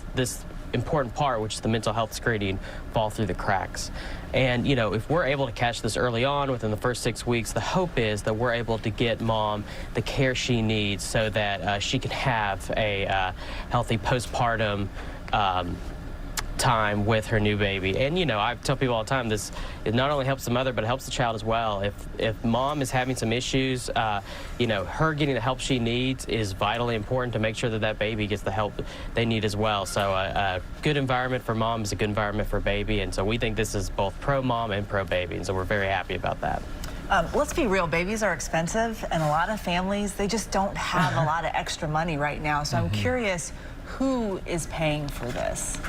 important part, which is the mental health screening, fall through the cracks. And, you know, if we're able to catch this early on within the first 6 weeks, the hope is that we're able to get mom the care she needs so that she can have a healthy postpartum time with her new baby. And, you know, I tell people all the time, it not only helps the mother, but it helps the child as well. If mom is having some issues, you know, her getting the help she needs is vitally important to make sure that baby gets the help they need as well. So a good environment for mom is a good environment for baby. And so we think this is both pro-mom and pro-baby. And so we're very happy about that. Let's be real, babies are expensive, and a lot of families, they just don't have a lot of extra money right now. So I'm curious, who is paying for this?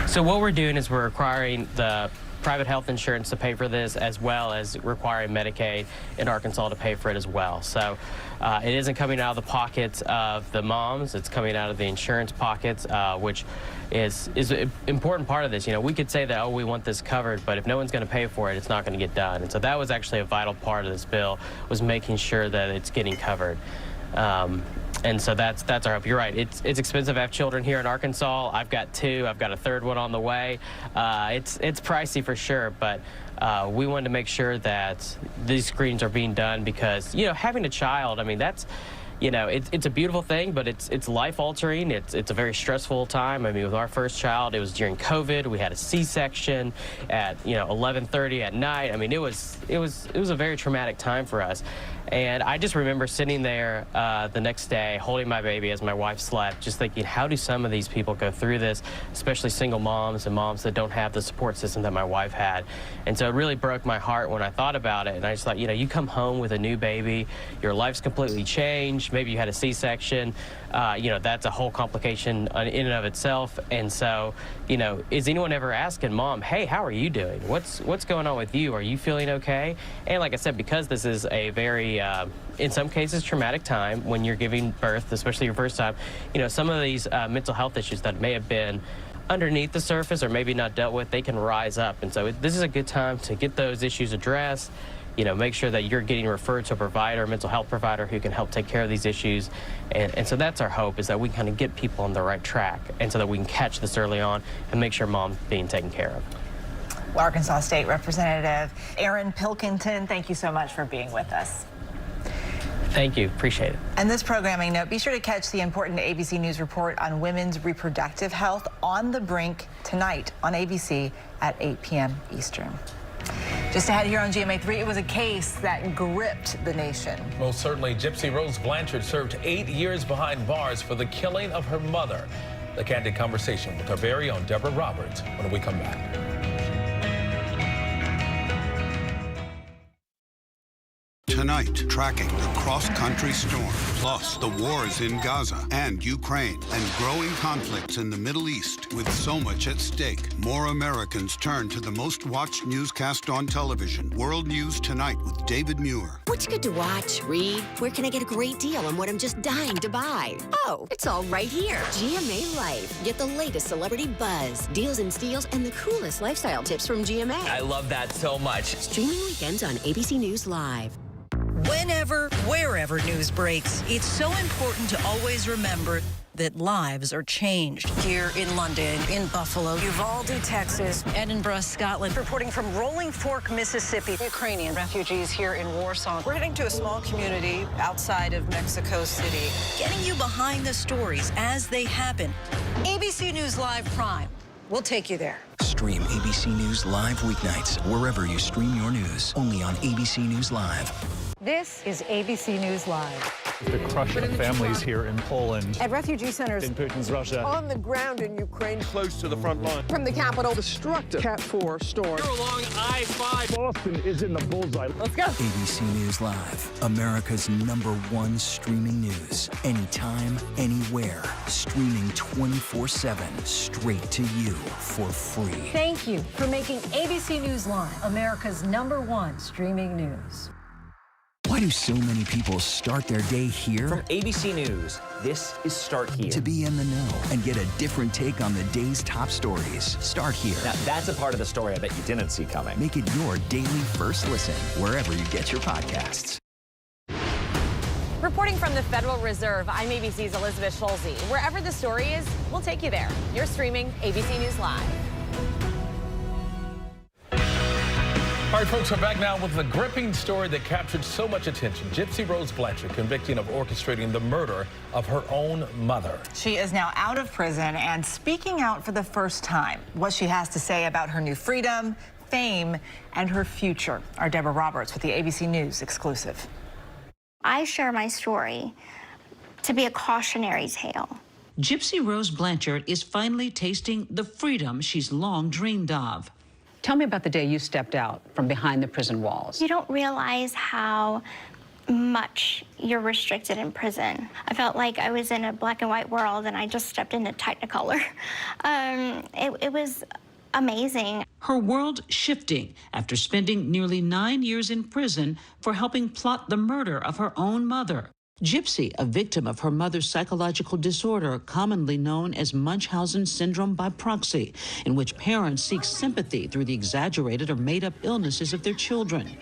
So what we're doing is we're requiring the private health insurance to pay for this, as well as requiring Medicaid in Arkansas to pay for it as well. So it isn't coming out of the pockets of the moms, it's coming out of the insurance pockets, which is an important part of this. You know, we could say that, oh, we want this covered, but if no one's going to pay for it, it's not going to get done. And so that was actually a vital part of this bill, was making sure that it's getting covered. And so that's our hope. You're right. It's expensive. I have children here in Arkansas. I've got 2. I've got a 3rd one on the way. It's pricey for sure, but we wanted to make sure that these screenings are being done because, you know, having a child, I mean, that's, you know, it's a beautiful thing, but it's life-altering. It's a very stressful time. I mean, with our first child, it was during COVID. We had a C-section at, you know, 11:30 at night. I mean, it was a very traumatic time for us. And I just remember sitting there the next day holding my baby as my wife slept, just thinking, how do some of these people go through this, especially single moms and moms that don't have the support system that my wife had. And so it really broke my heart when I thought about it. And I just thought, you know, you come home with a new baby, your life's completely changed, maybe you had a C-section, you know, that's a whole complication in and of itself. And so, you know, is anyone ever asking mom, hey, how are you doing? What's going on with you? Are you feeling okay? And like I said, because this is a very in some cases traumatic time when you're giving birth, especially your first time, you know, some of these mental health issues that may have been underneath the surface or maybe not dealt with, they can rise up. And so this is a good time to get those issues addressed, you know, make sure that you're getting referred to a provider, a mental health provider who can help take care of these issues. And so that's our hope, is that we kind of get people on the right track, and so that we can catch this early on and make sure mom's being taken care of. Arkansas State Representative Aaron Pilkington, thank you so much for being with us. Thank you. Appreciate it. And this programming note, be sure to catch the important ABC News report on women's reproductive health On the Brink tonight on ABC at 8 p.m. Eastern. Just ahead here on GMA3, it was a case that gripped the nation. Most certainly, Gypsy Rose Blanchard served 8 years behind bars for the killing of her mother. The candid conversation with our very own Deborah Roberts when we come back. Tonight, tracking the cross-country storm, plus the wars in Gaza and Ukraine, and growing conflicts in the Middle East with so much at stake. More Americans turn to the most-watched newscast on television, World News Tonight with David Muir. What's good to watch, read? Where can I get a great deal on what I'm just dying to buy? Oh, it's all right here. GMA Life. Get the latest celebrity buzz, deals and steals, and the coolest lifestyle tips from GMA. I love that so much. Streaming weekends on ABC News Live. Whenever, wherever news breaks, it's so important to always remember that lives are changed. Here in London, in Buffalo, Uvalde, Texas, Edinburgh, Scotland. Reporting from Rolling Fork, Mississippi. Ukrainian refugees here in Warsaw. We're heading to a small community outside of Mexico City. Getting you behind the stories as they happen. ABC News Live Prime. We'll take you there. Stream ABC News Live weeknights wherever you stream your news. Only on ABC News Live. This is ABC News Live. The crush of families here in Poland. At refugee centers. In Putin's Russia. On the ground in Ukraine. Close to the front line. From the capital. Destructive Cat 4 storm. You're along I-5. Boston is in the bullseye. Let's go. ABC News Live. America's #1 streaming news. Anytime, anywhere. Streaming 24/7. Straight to you for free. Thank you for making ABC News Live America's #1 streaming news. Why do so many people start their day here? From ABC News, this is Start Here. To be in the know and get a different take on the day's top stories. Start here. Now, that's a part of the story I bet you didn't see coming. Make it your daily first listen, wherever you get your podcasts. Reporting from the Federal Reserve, I'm ABC's Elizabeth Schulze. Wherever the story is, we'll take you there. You're streaming ABC News Live. All right, folks, we're back now with the gripping story that captured so much attention. Gypsy Rose Blanchard convicted of orchestrating the murder of her own mother. She is now out of prison and speaking out for the first time. What she has to say about her new freedom, fame, and her future. Our Deborah Roberts with the ABC News exclusive. I share my story to be a cautionary tale. Gypsy Rose Blanchard is finally tasting the freedom she's long dreamed of. Tell me about the day you stepped out from behind the prison walls. You don't realize how much you're restricted in prison. I felt like I was in a black and white world and I just stepped into Technicolor. It was amazing. Her world shifting after spending nearly 9 years in prison for helping plot the murder of her own mother. Gypsy, a victim of her mother's psychological disorder, commonly known as Munchausen syndrome by proxy, in which parents seek sympathy through the exaggerated or made-up illnesses of their children.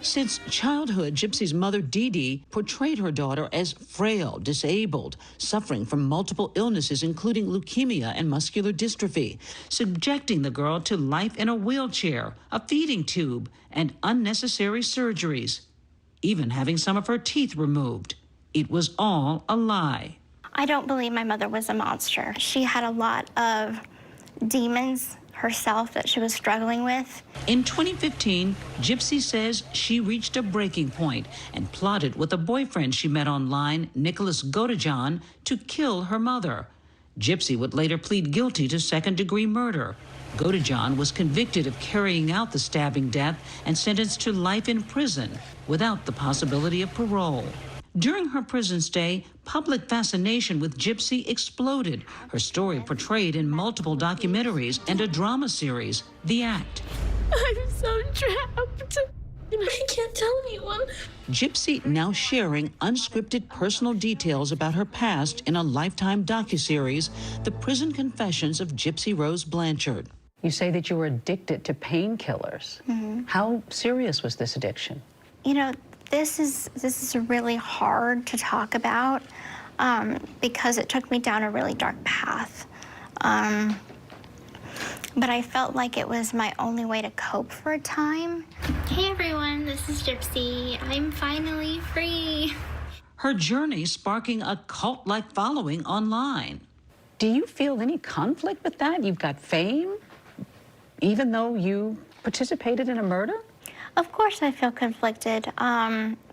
Since childhood, Gypsy's mother, Dee Dee, portrayed her daughter as frail, disabled, suffering from multiple illnesses, including leukemia and muscular dystrophy, subjecting the girl to life in a wheelchair, a feeding tube, and unnecessary surgeries, even having some of her teeth removed. It was all a lie. I don't believe my mother was a monster. She had a lot of demons herself that she was struggling with. In 2015, Gypsy says she reached a breaking point and plotted with a boyfriend she met online, Nicholas Godejohn, to kill her mother. Gypsy would later plead guilty to second-degree murder. Godejohn was convicted of carrying out the stabbing death and sentenced to life in prison without the possibility of parole. During her prison stay, public fascination with Gypsy exploded. Her story portrayed in multiple documentaries and a drama series, The Act. I'm so trapped. I can't tell anyone. Gypsy now sharing unscripted personal details about her past in a Lifetime docuseries, The Prison Confessions of Gypsy Rose Blanchard. You say that you were addicted to painkillers. How serious was this addiction? You know, this is really hard to talk about because it took me down a really dark path. But I felt like it was my only way to cope for a time. Hey everyone, this is Gypsy. I'm finally free. Her journey sparking a cult-like following online. Do you feel any conflict with that? You've got fame, even though you participated in a murder? Of course I feel conflicted.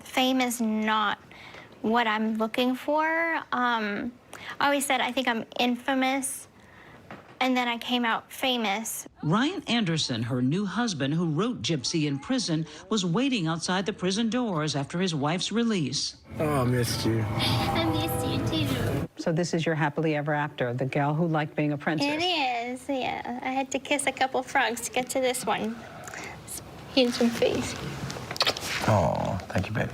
Fame is not what I'm looking for. I always said I think I'm infamous, and then I came out famous. Ryan Anderson, her new husband who wrote Gypsy in prison, was waiting outside the prison doors after his wife's release. Oh, I missed you. I missed you too. So this is your happily ever after, the gal who liked being a princess. It is, yeah. I had to kiss a couple frogs to get to this one. Handsome face. Oh, thank you, baby.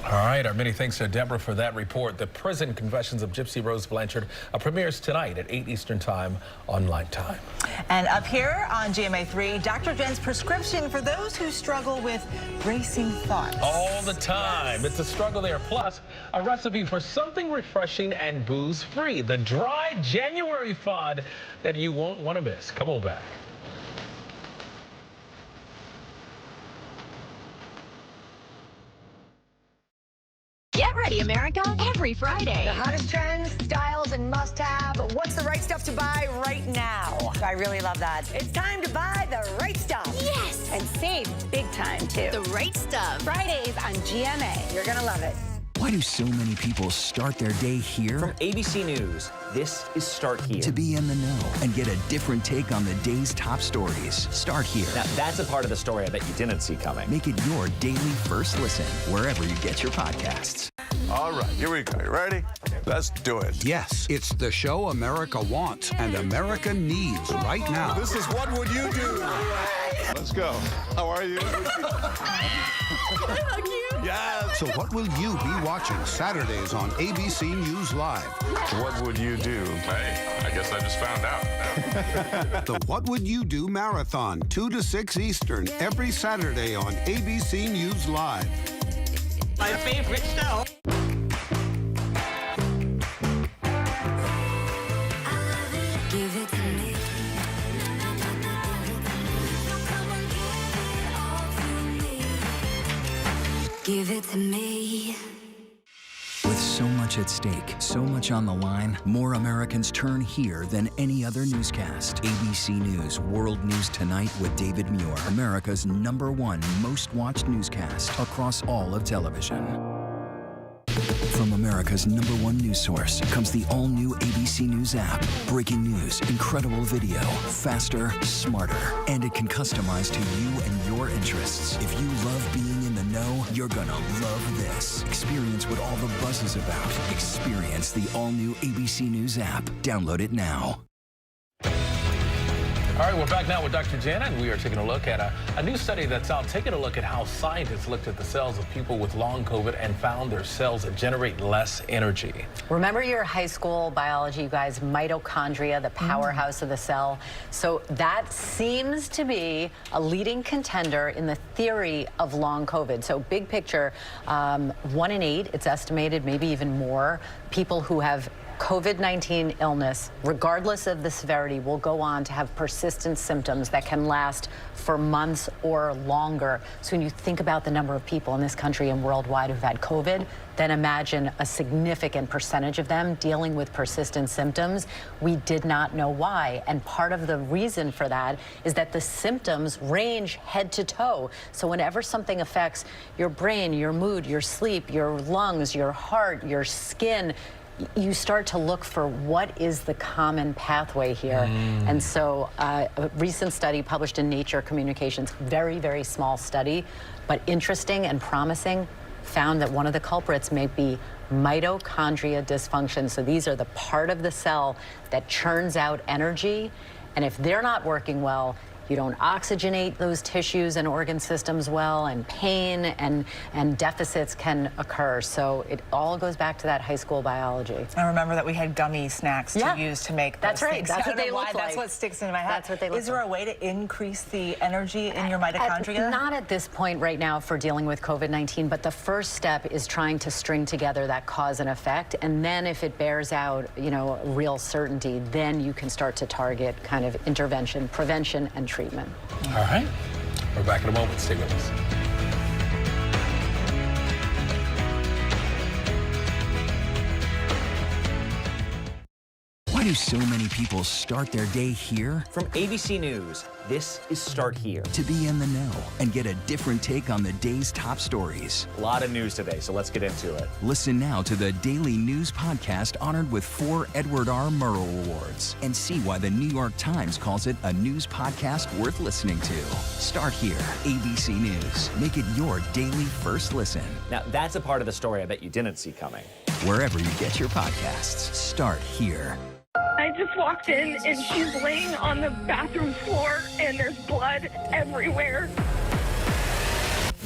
All right, our many thanks to Deborah for that report. The Prison Confessions of Gypsy Rose Blanchard premieres tonight at 8 Eastern Time on Lifetime. And up here on GMA3, Dr. Jen's prescription for those who struggle with racing thoughts. All the time. It's a struggle there. Plus, a recipe for something refreshing and booze-free. The dry January fun that you won't want to miss. Come on back. Get ready, America, every Friday. The hottest trends, styles, and must-have. What's the right stuff to buy right now? I really love that. It's time to buy the right stuff. Yes! And save big time, too. The right stuff. Fridays on GMA. You're going to love it. Why do so many people start their day here? From ABC News, this is Start Here. To be in the know and get a different take on the day's top stories. Start here. Now, that's a part of the story I bet you didn't see coming. Make it your daily first listen, wherever you get your podcasts. All right, here we go. You ready? Let's do it. Yes, it's the show America wants and America needs right now. This is What Would You Do? Let's go. How are you? Yeah. So what will you be watching Saturdays on ABC News Live? What would you do? Hey, I guess I just found out. The What Would You Do Marathon, 2 to 6 Eastern, every Saturday on ABC News Live. My favorite show. Give it to me. Give it to me. With so much at stake, so much on the line, more Americans turn here than any other newscast. ABC News World News Tonight with David Muir, America's #1 most watched newscast across all of television. From America's #1 news source comes the all-new ABC News app. Breaking news, incredible video, faster, smarter, and it can customize to you and your interests. If you love being in the know, you're gonna love this. Experience what all the buzz is about. Experience the all-new ABC News app. Download it now. All right, we're back now with Dr. Jana, and we are taking a look at a new study that's out, taking a look at how scientists looked at the cells of people with long COVID and found their cells that generate less energy. Remember your high school biology, you guys, mitochondria, the powerhouse of the cell. So that seems to be a leading contender in the theory of long COVID. So big picture, 1 in 8, it's estimated, maybe even more, people who have COVID-19 illness, regardless of the severity, will go on to have persistent symptoms that can last for months or longer. So when you think about the number of people in this country and worldwide who've had COVID, then imagine a significant percentage of them dealing with persistent symptoms. We did not know why. And part of the reason for that is that the symptoms range head to toe. So whenever something affects your brain, your mood, your sleep, your lungs, your heart, your skin, you start to look for what is the common pathway here. And so a recent study published in Nature Communications, very, very small study, but interesting and promising, found that one of the culprits may be mitochondria dysfunction. So these are the part of the cell that churns out energy. And if they're not working well, you don't oxygenate those tissues and organ systems well, and pain and deficits can occur. So it all goes back to that high school biology. I remember that we had gummy snacks to use to make those That's right. things. That's what they look like. That's what sticks into my head. That's what they look Is there a way to increase the energy in your mitochondria? Not at this point right now for dealing with COVID-19, but the first step is trying to string together that cause and effect. And then if it bears out, you know, real certainty, then you can start to target kind of intervention, prevention, and treatment. All right. We're back in a moment. Stay with us. Why do so many people start their day here? From ABC News, this is Start Here. To be in the know and get a different take on the day's top stories. A lot of news today, so let's get into it. Listen now to the Daily News Podcast honored with 4 Edward R. Murrow Awards and see why the New York Times calls it a news podcast worth listening to. Start Here, ABC News. Make it your daily first listen. Now, that's a part of the story I bet you didn't see coming. Wherever you get your podcasts, Start Here. I just walked in and she's laying on the bathroom floor and there's blood everywhere.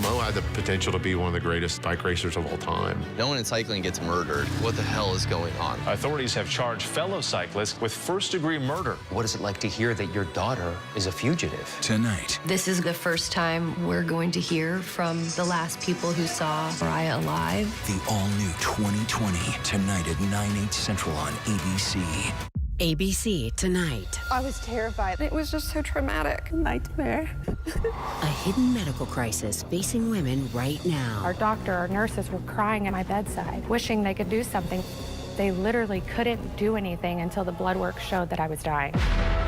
Mo had the potential to be one of the greatest bike racers of all time. No one in cycling gets murdered. What the hell is going on? Authorities have charged fellow cyclists with first-degree murder. What is it like to hear that your daughter is a fugitive? Tonight. This is the first time we're going to hear from the last people who saw Mariah alive. The all-new 2020, tonight at 9/8 Central on ABC. ABC Tonight. I was terrified. It was just so traumatic. Nightmare. A hidden medical crisis facing women right now. Our doctor, our nurses were crying at my bedside, wishing they could do something. They literally couldn't do anything until the blood work showed that I was dying.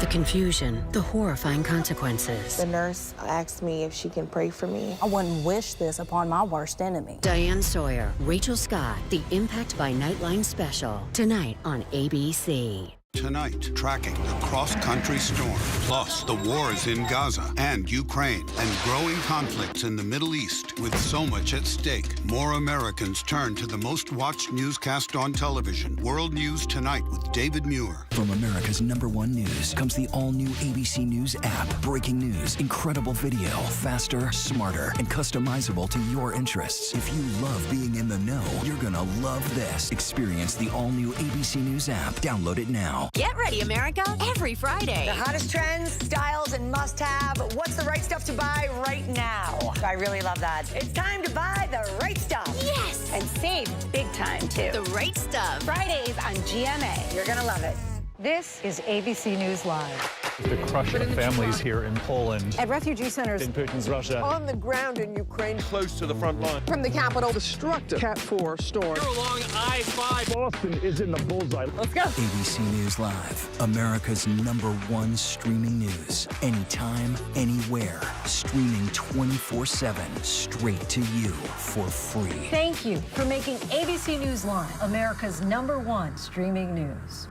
The confusion, the horrifying consequences. The nurse asked me if she can pray for me. I wouldn't wish this upon my worst enemy. Diane Sawyer, Rachel Scott, The Impact by Nightline special. Tonight on ABC. Tonight, tracking the cross-country storm, plus the wars in Gaza and Ukraine, and growing conflicts in the Middle East with so much at stake. More Americans turn to the most watched newscast on television. World News Tonight with David Muir. From America's #1 news comes the all-new ABC News app. Breaking news, incredible video, faster, smarter, and customizable to your interests. If you love being in the know, you're gonna love this. Experience the all-new ABC News app. Download it now. Get ready, America, every Friday. The hottest trends, styles, and must-have. What's the right stuff to buy right now? I really love that. It's time to buy the right stuff. Yes! And save big time, too. The right stuff. Fridays on GMA. You're going to love it. This is ABC News Live. The crush of families here in Poland. At refugee centers. In Putin's Russia. On the ground in Ukraine. Close to the front line. From the capital. Destructive Cat 4 storm. You're along I-5. Boston is in the bullseye. Let's go. ABC News Live, America's #1 streaming news. Anytime, anywhere. Streaming 24/7, straight to you for free. Thank you for making ABC News Live America's #1 streaming news.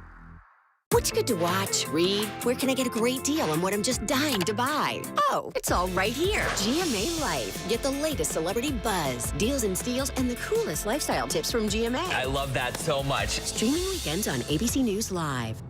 What's good to watch, read? Where can I get a great deal on what I'm just dying to buy? Oh, it's all right here. GMA Life. Get the latest celebrity buzz, deals and steals, and the coolest lifestyle tips from GMA. I love that so much. Streaming weekends on ABC News Live.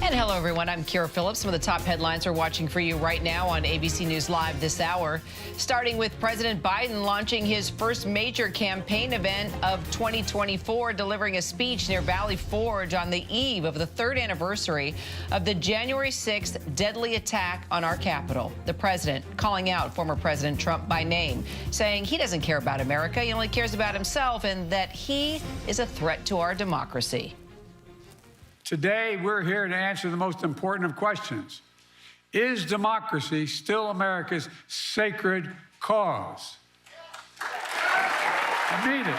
And hello, everyone. I'm Kira Phillips. Some of the top headlines we're watching for you right now on ABC News Live this hour. Starting with President Biden launching his first major campaign event of 2024, delivering a speech near Valley Forge on the eve of the 3rd anniversary of the January 6th deadly attack on our Capitol. The president calling out former President Trump by name, saying he doesn't care about America, he only cares about himself, and that he is a threat to our democracy. Today, we're here to answer the most important of questions. Is democracy still America's sacred cause? I mean it.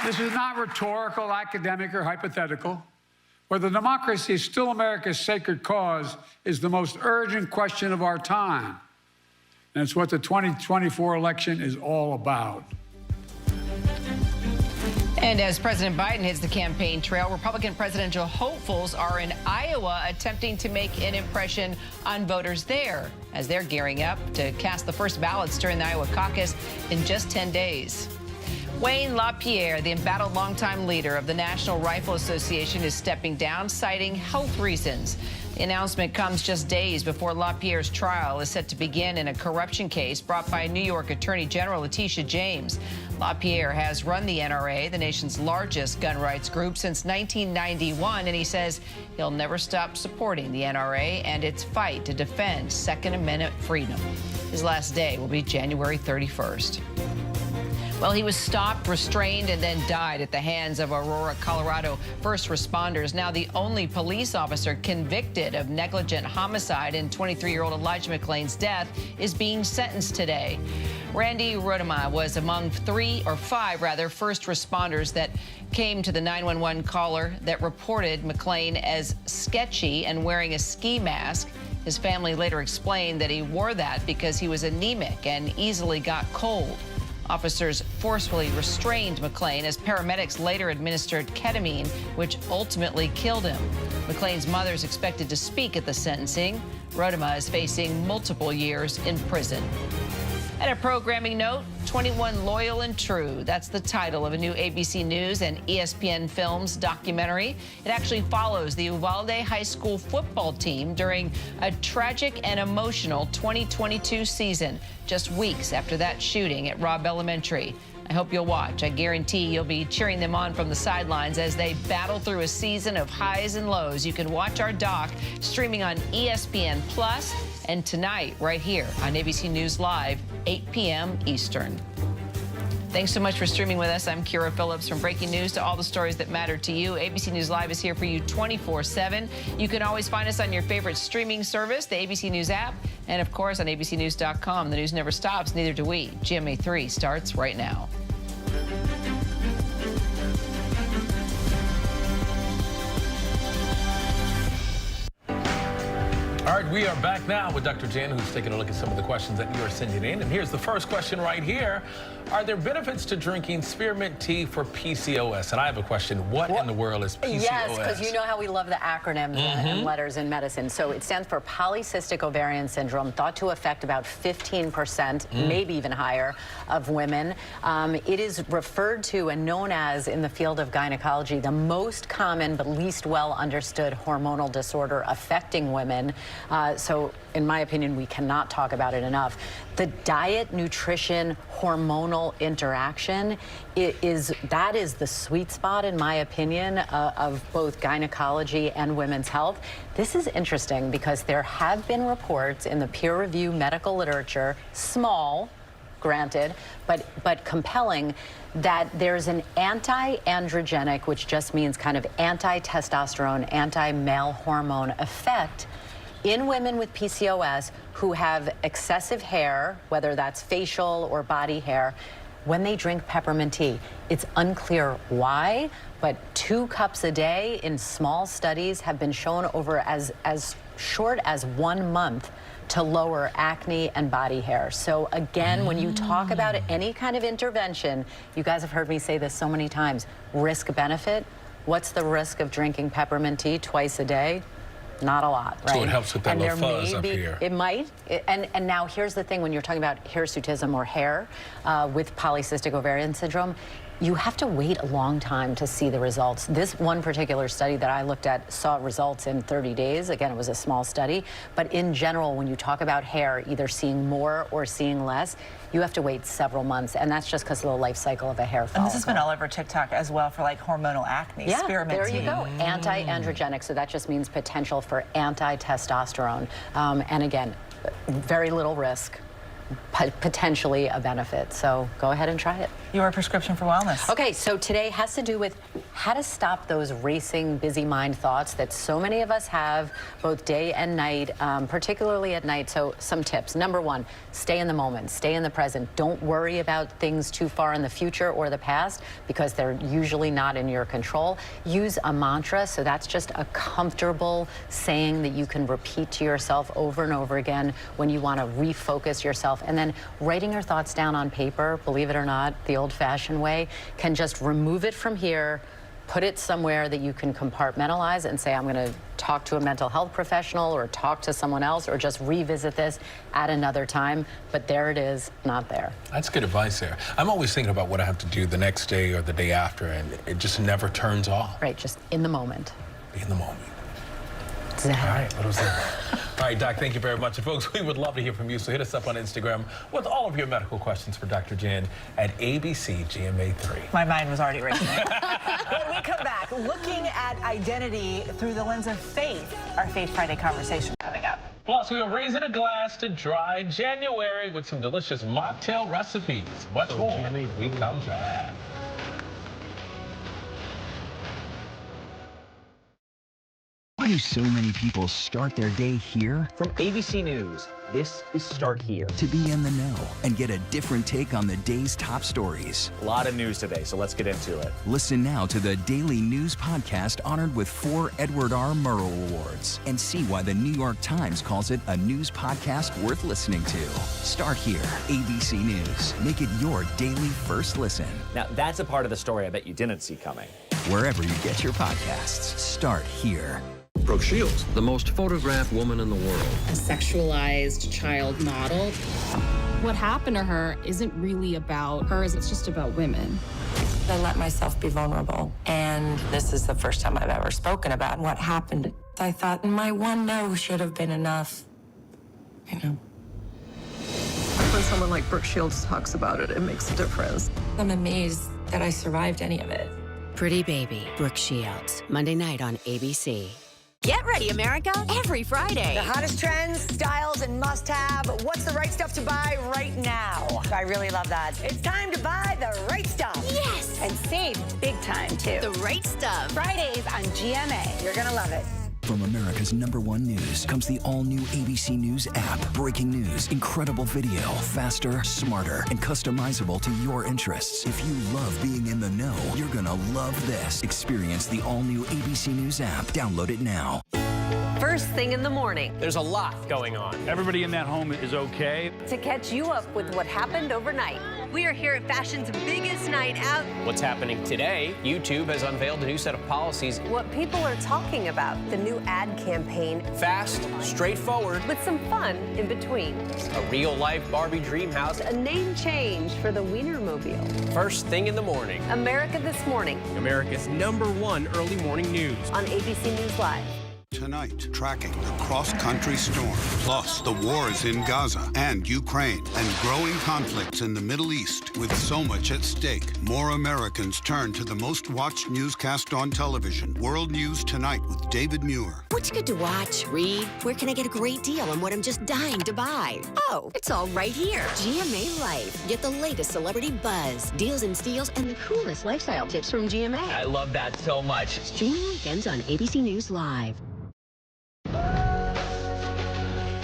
This is not rhetorical, academic, or hypothetical. Whether democracy is still America's sacred cause is the most urgent question of our time. And it's what the 2024 election is all about. And as President Biden hits the campaign trail, Republican presidential hopefuls are in Iowa attempting to make an impression on voters there as they're gearing up to cast the first ballots during the Iowa caucus in just 10 days. Wayne LaPierre, the embattled longtime leader of the National Rifle Association, is stepping down, citing health reasons. The announcement comes just days before LaPierre's trial is set to begin in a corruption case brought by New York Attorney General Letitia James. LaPierre has run the NRA, the nation's largest gun rights group, since 1991, and he says he'll never stop supporting the NRA and its fight to defend Second Amendment freedom. His last day will be January 31st. Well, he was stopped, restrained, and then died at the hands of Aurora, Colorado first responders. Now the only police officer convicted of negligent homicide in 23-year-old Elijah McClain's death is being sentenced today. Randy Rodema was among 5 first responders that came to the 911 caller that reported McClain as sketchy and wearing a ski mask. His family later explained that he wore that because he was anemic and easily got cold. Officers forcefully restrained McClain as paramedics later administered ketamine, which ultimately killed him. McClain's mother is expected to speak at the sentencing. Rodema is facing multiple years in prison. And a programming note, 21 Loyal and True. That's the title of a new ABC News and ESPN Films documentary. It actually follows the Uvalde High School football team during a tragic and emotional 2022 season, just weeks after that shooting at Robb Elementary. I hope you'll watch. I guarantee you'll be cheering them on from the sidelines as they battle through a season of highs and lows. You can watch our doc streaming on ESPN Plus and tonight right here on ABC News Live, 8 p.m. Eastern. Thanks so much for streaming with us. I'm Kira Phillips. From breaking news to all the stories that matter to you, ABC News Live is here for you 24/7. You can always find us on your favorite streaming service, the ABC News app, and of course on abcnews.com. The news never stops, neither do we. GMA 3 starts right now. All right, We are back now with Dr. Jen, who's taking a look at some of the questions that you are sending in. And here's the first question right here. Are there benefits to drinking spearmint tea for PCOS? And I have a question. What in the world is PCOS? Yes, because you know how we love the acronyms and letters in medicine. So it stands for polycystic ovarian syndrome, thought to affect about 15%, maybe even higher, of women. It is referred to and known as, in the field of gynecology, the most common but least well understood hormonal disorder affecting women. So in my opinion, we cannot talk about it enough. The diet, nutrition, hormonal interaction, that is the sweet spot, in my opinion, of both gynecology and women's health. This is interesting because there have been reports in the peer-reviewed medical literature, small, granted, but compelling, that there's an anti-androgenic, which just means kind of anti-testosterone, anti-male hormone effect in women with PCOS who have excessive hair, whether that's facial or body hair, when they drink peppermint tea. It's unclear why, but 2 cups a day in small studies have been shown over as short as 1 month to lower acne and body hair. So again, when you talk about any kind of intervention, you guys have heard me say this so many times, risk benefit. What's the risk of drinking peppermint tea twice a day? Not a lot, right? So it helps with that little fuzz up here. It might. And now here's the thing, when you're talking about hirsutism or hair with polycystic ovarian syndrome, you have to wait a long time to see the results. This one particular study that I looked at saw results in 30 days. Again, it was a small study. But in general, when you talk about hair, either seeing more or seeing less, you have to wait several months. And that's just because of the life cycle of a hair follicle. And this has been all over TikTok as well for like hormonal acne. Yeah, spearmint there tea. you go. Anti-androgenic. So that just means potential for anti-testosterone. And again, very little risk. Potentially a benefit. So go ahead and try it. Your prescription for wellness. Okay, so today has to do with how to stop those racing, busy mind thoughts that so many of us have both day and night, particularly at night. So some tips. Number 1, stay in the moment, stay in the present. Don't worry about things too far in the future or the past because they're usually not in your control. Use a mantra. So that's just a comfortable saying that you can repeat to yourself over and over again when you want to refocus yourself. And then writing your thoughts down on paper, believe it or not, the old-fashioned way, can just remove it from here, put it somewhere that you can compartmentalize and say, I'm going to talk to a mental health professional or talk to someone else or just revisit this at another time. But there it is, not there. That's good advice there. I'm always thinking about what I have to do the next day or the day after, and it just never turns off. Right, just in the moment. Be in the moment. Exactly. All right, what was that? All right, Doc, thank you very much. And folks, we would love to hear from you, so hit us up on Instagram with all of your medical questions for Dr. Jen at ABCGMA3. My mind was already racing. When we come back, looking at identity through the lens of faith, our Faith Friday conversation coming up. Plus, we are raising a glass to dry January with some delicious mocktail recipes. Much more when we come back. Why do so many people start their day here? From ABC News, this is Start Here. To be in the know and get a different take on the day's top stories. A lot of news today, so let's get into it. Listen now to the Daily News Podcast honored with 4 Edward R. Murrow Awards and see why the New York Times calls it a news podcast worth listening to. Start Here, ABC News. Make it your daily first listen. Now, that's a part of the story I bet you didn't see coming. Wherever you get your podcasts, Start Here. Brooke Shields, the most photographed woman in the world. A sexualized child model. What happened to her isn't really about her, it's just about women. I let myself be vulnerable, and this is the first time I've ever spoken about what happened. I thought my one no should have been enough. You know. When someone like Brooke Shields talks about it, it makes a difference. I'm amazed that I survived any of it. Pretty Baby, Brooke Shields, Monday night on ABC. Get ready, America, every Friday. The hottest trends, styles, and must-have. What's the right stuff to buy right now? I really love that. It's time to buy the right stuff. Yes! And save big time, too. The right stuff. Fridays on GMA. You're going to love it. From America's #1 news comes the all-new ABC News app. Breaking news, incredible video, faster, smarter, and customizable to your interests. If you love being in the know, you're gonna love this. Experience the all-new ABC News app. Download it now. First first thing in the morning. There's a lot going on. Everybody in that home is okay. To catch you up with what happened overnight. We are here at fashion's biggest night out. What's happening today? YouTube has unveiled a new set of policies. What people are talking about. The new ad campaign. Fast, straightforward. With some fun in between. A real-life Barbie dream house. A name change for the Wienermobile. First thing in the morning. America This Morning. America's #1 early morning news. On ABC News Live. Tonight, tracking the cross-country storm, plus the wars in Gaza and Ukraine, and growing conflicts in the Middle East with so much at stake. More Americans turn to the most-watched newscast on television, World News Tonight with David Muir. What's good to watch, read? Where can I get a great deal on what I'm just dying to buy? Oh, it's all right here. GMA Life. Get the latest celebrity buzz, deals and steals, and the coolest lifestyle tips from GMA. I love that so much. Streaming weekends on ABC News Live.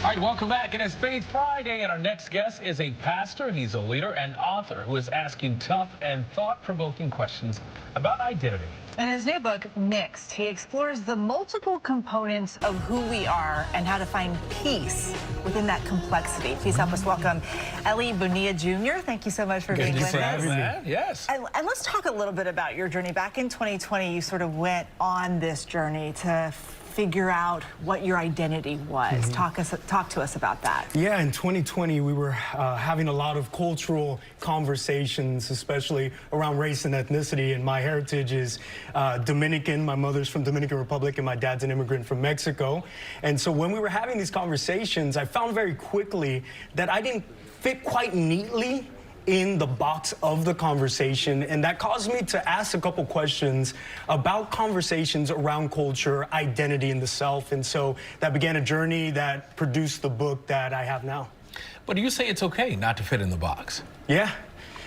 All right, welcome back. It is Faith Friday, and our next guest is a pastor. He's a leader and author who is asking tough and thought-provoking questions about identity. In his new book, Mixed, he explores the multiple components of who we are and how to find peace within that complexity. Please help us welcome Eli Bonilla Jr. Thank you so much for being with us. Yes. And let's talk a little bit about your journey. Back in 2020, you sort of went on this journey to figure out what your identity was. Talk to us about that. Yeah, in 2020, we were having a lot of cultural conversations, especially around race and ethnicity. And my heritage is Dominican. My mother's from Dominican Republic, and my dad's an immigrant from Mexico. And so when we were having these conversations, I found very quickly that I didn't fit quite neatly in the box of the conversation, and that caused me to ask a couple questions about conversations around culture, identity, and the self. And so that began a journey that produced the book that I have now. But do you say it's okay not to fit in the box? Yeah.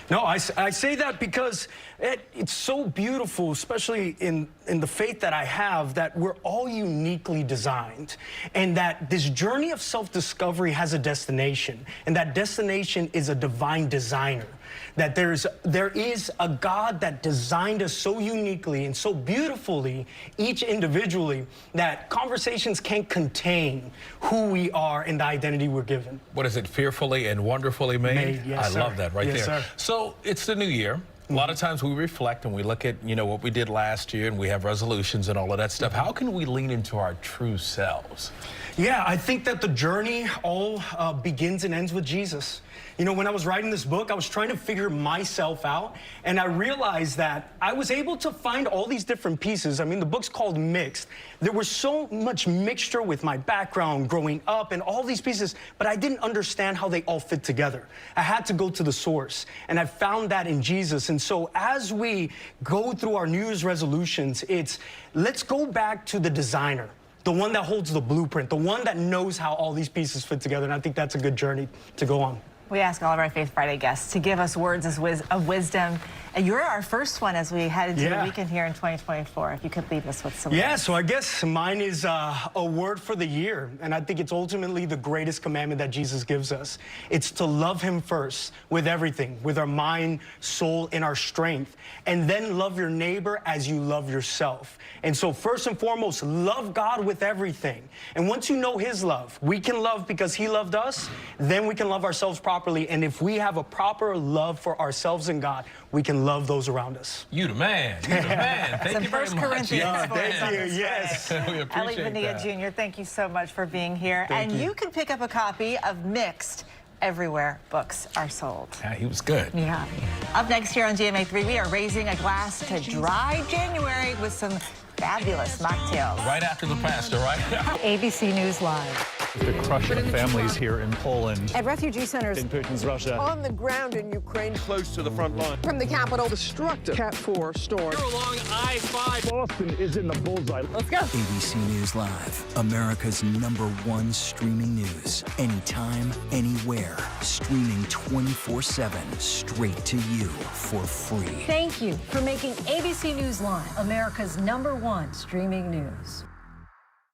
No, I say that because it's so beautiful, especially in the faith that I have, that we're all uniquely designed, and that this journey of self-discovery has a destination, and that destination is a divine designer. That there is a God that designed us so uniquely and so beautifully, each individually, that conversations can't contain who we are and the identity we're given. What is it, fearfully and wonderfully made? Yes, I love that right yes, there. Sir. So it's the new year. A lot of times we reflect and we look at, what we did last year, and we have resolutions and all of that stuff. How can we lean into our true selves? Yeah, I think that the journey all begins and ends with Jesus. When I was writing this book, I was trying to figure myself out, and I realized that I was able to find all these different pieces. I mean, the book's called Mixed. There was so much mixture with my background growing up and all these pieces, but I didn't understand how they all fit together. I had to go to the source, and I found that in Jesus. And so as we go through our New Year's resolutions, let's go back to the designer, the one that holds the blueprint, the one that knows how all these pieces fit together. And I think that's a good journey to go on. We ask all of our Faith Friday guests to give us words of wisdom. And you're our first one as we head into the weekend here in 2024. If you could leave us with some words. So I guess mine is a word for the year. And I think it's ultimately the greatest commandment that Jesus gives us. It's to love him first with everything, with our mind, soul, and our strength. And then love your neighbor as you love yourself. And so first and foremost, love God with everything. And once you know his love, we can love because he loved us. Then we can love ourselves properly. And if we have a proper love for ourselves and God, we can love those around us. You the man. You the man. Thank you very much. Corinthians thank you. Yes. We appreciate Eli Bonilla Jr., thank you so much for being here. Thank you. You can pick up a copy of Mixed everywhere books are sold. Yeah, he was good. Yeah. Up next here on GMA3, we are raising a glass to dry January with some fabulous mocktails. Right after the pastor, right? ABC News Live. The crush of families here in Poland. At refugee centers In Putin's Russia. on the ground in Ukraine. Close to the front line. From the capital, destructive Cat 4 storm. You're along I-5. Boston is in the bullseye. Let's go. ABC News Live, America's #1 streaming news. Anytime, anywhere. Streaming 24/7, straight to you for free. Thank you for making ABC News Live America's #1 streaming news.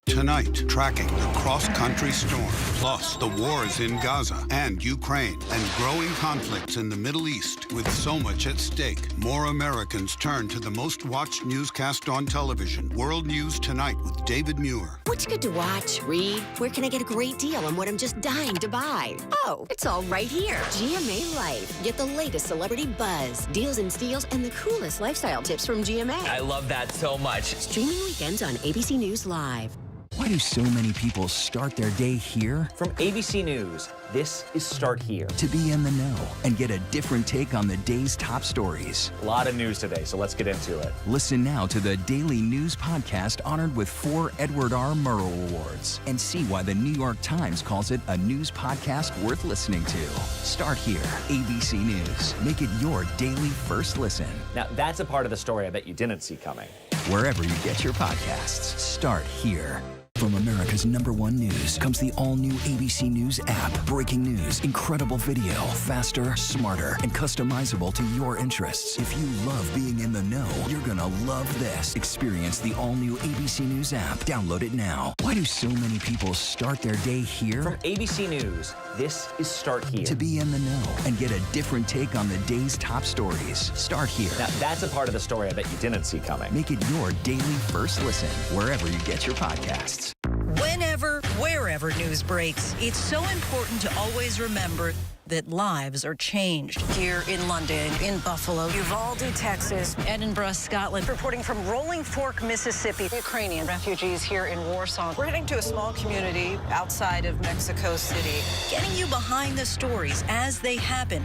Tonight, tracking the cross-country storm, plus the wars in Gaza and Ukraine, and growing conflicts in the Middle East with so much at stake. More Americans turn to the most-watched newscast on television, World News Tonight with David Muir. What's good to watch, read? Where can I get a great deal on what I'm just dying to buy? Oh, it's all right here. GMA Life. Get the latest celebrity buzz, deals and steals, and the coolest lifestyle tips from GMA. I love that so much. Streaming weekends on ABC News Live. Why do so many people start their day here? From ABC News, this is Start Here. To be in the know and get a different take on the day's top stories. A lot of news today, so let's get into it. Listen now to the Daily News Podcast honored with 4 Edward R. Murrow Awards and see why the New York Times calls it a news podcast worth listening to. Start Here, ABC News. Make it your daily first listen. Now, that's a part of the story I bet you didn't see coming. Wherever you get your podcasts, Start Here. From America's #1 news comes the all-new ABC News app. Breaking news, incredible video, faster, smarter, and customizable to your interests. If you love being in the know, you're gonna love this. Experience the all-new ABC News app. Download it now. Why do so many people start their day here? From ABC News, this is Start Here. To be in the know and get a different take on the day's top stories. Start Here. Now, that's a part of the story I bet you didn't see coming. Make it your daily first listen, wherever you get your podcasts. Whenever, wherever news breaks, it's so important to always remember that lives are changed. Here in London, in Buffalo, Uvalde, Texas, Edinburgh, Scotland. Reporting from Rolling Fork, Mississippi. Ukrainian refugees here in Warsaw. We're heading to a small community outside of Mexico City. Getting you behind the stories as they happen.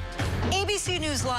ABC News Live.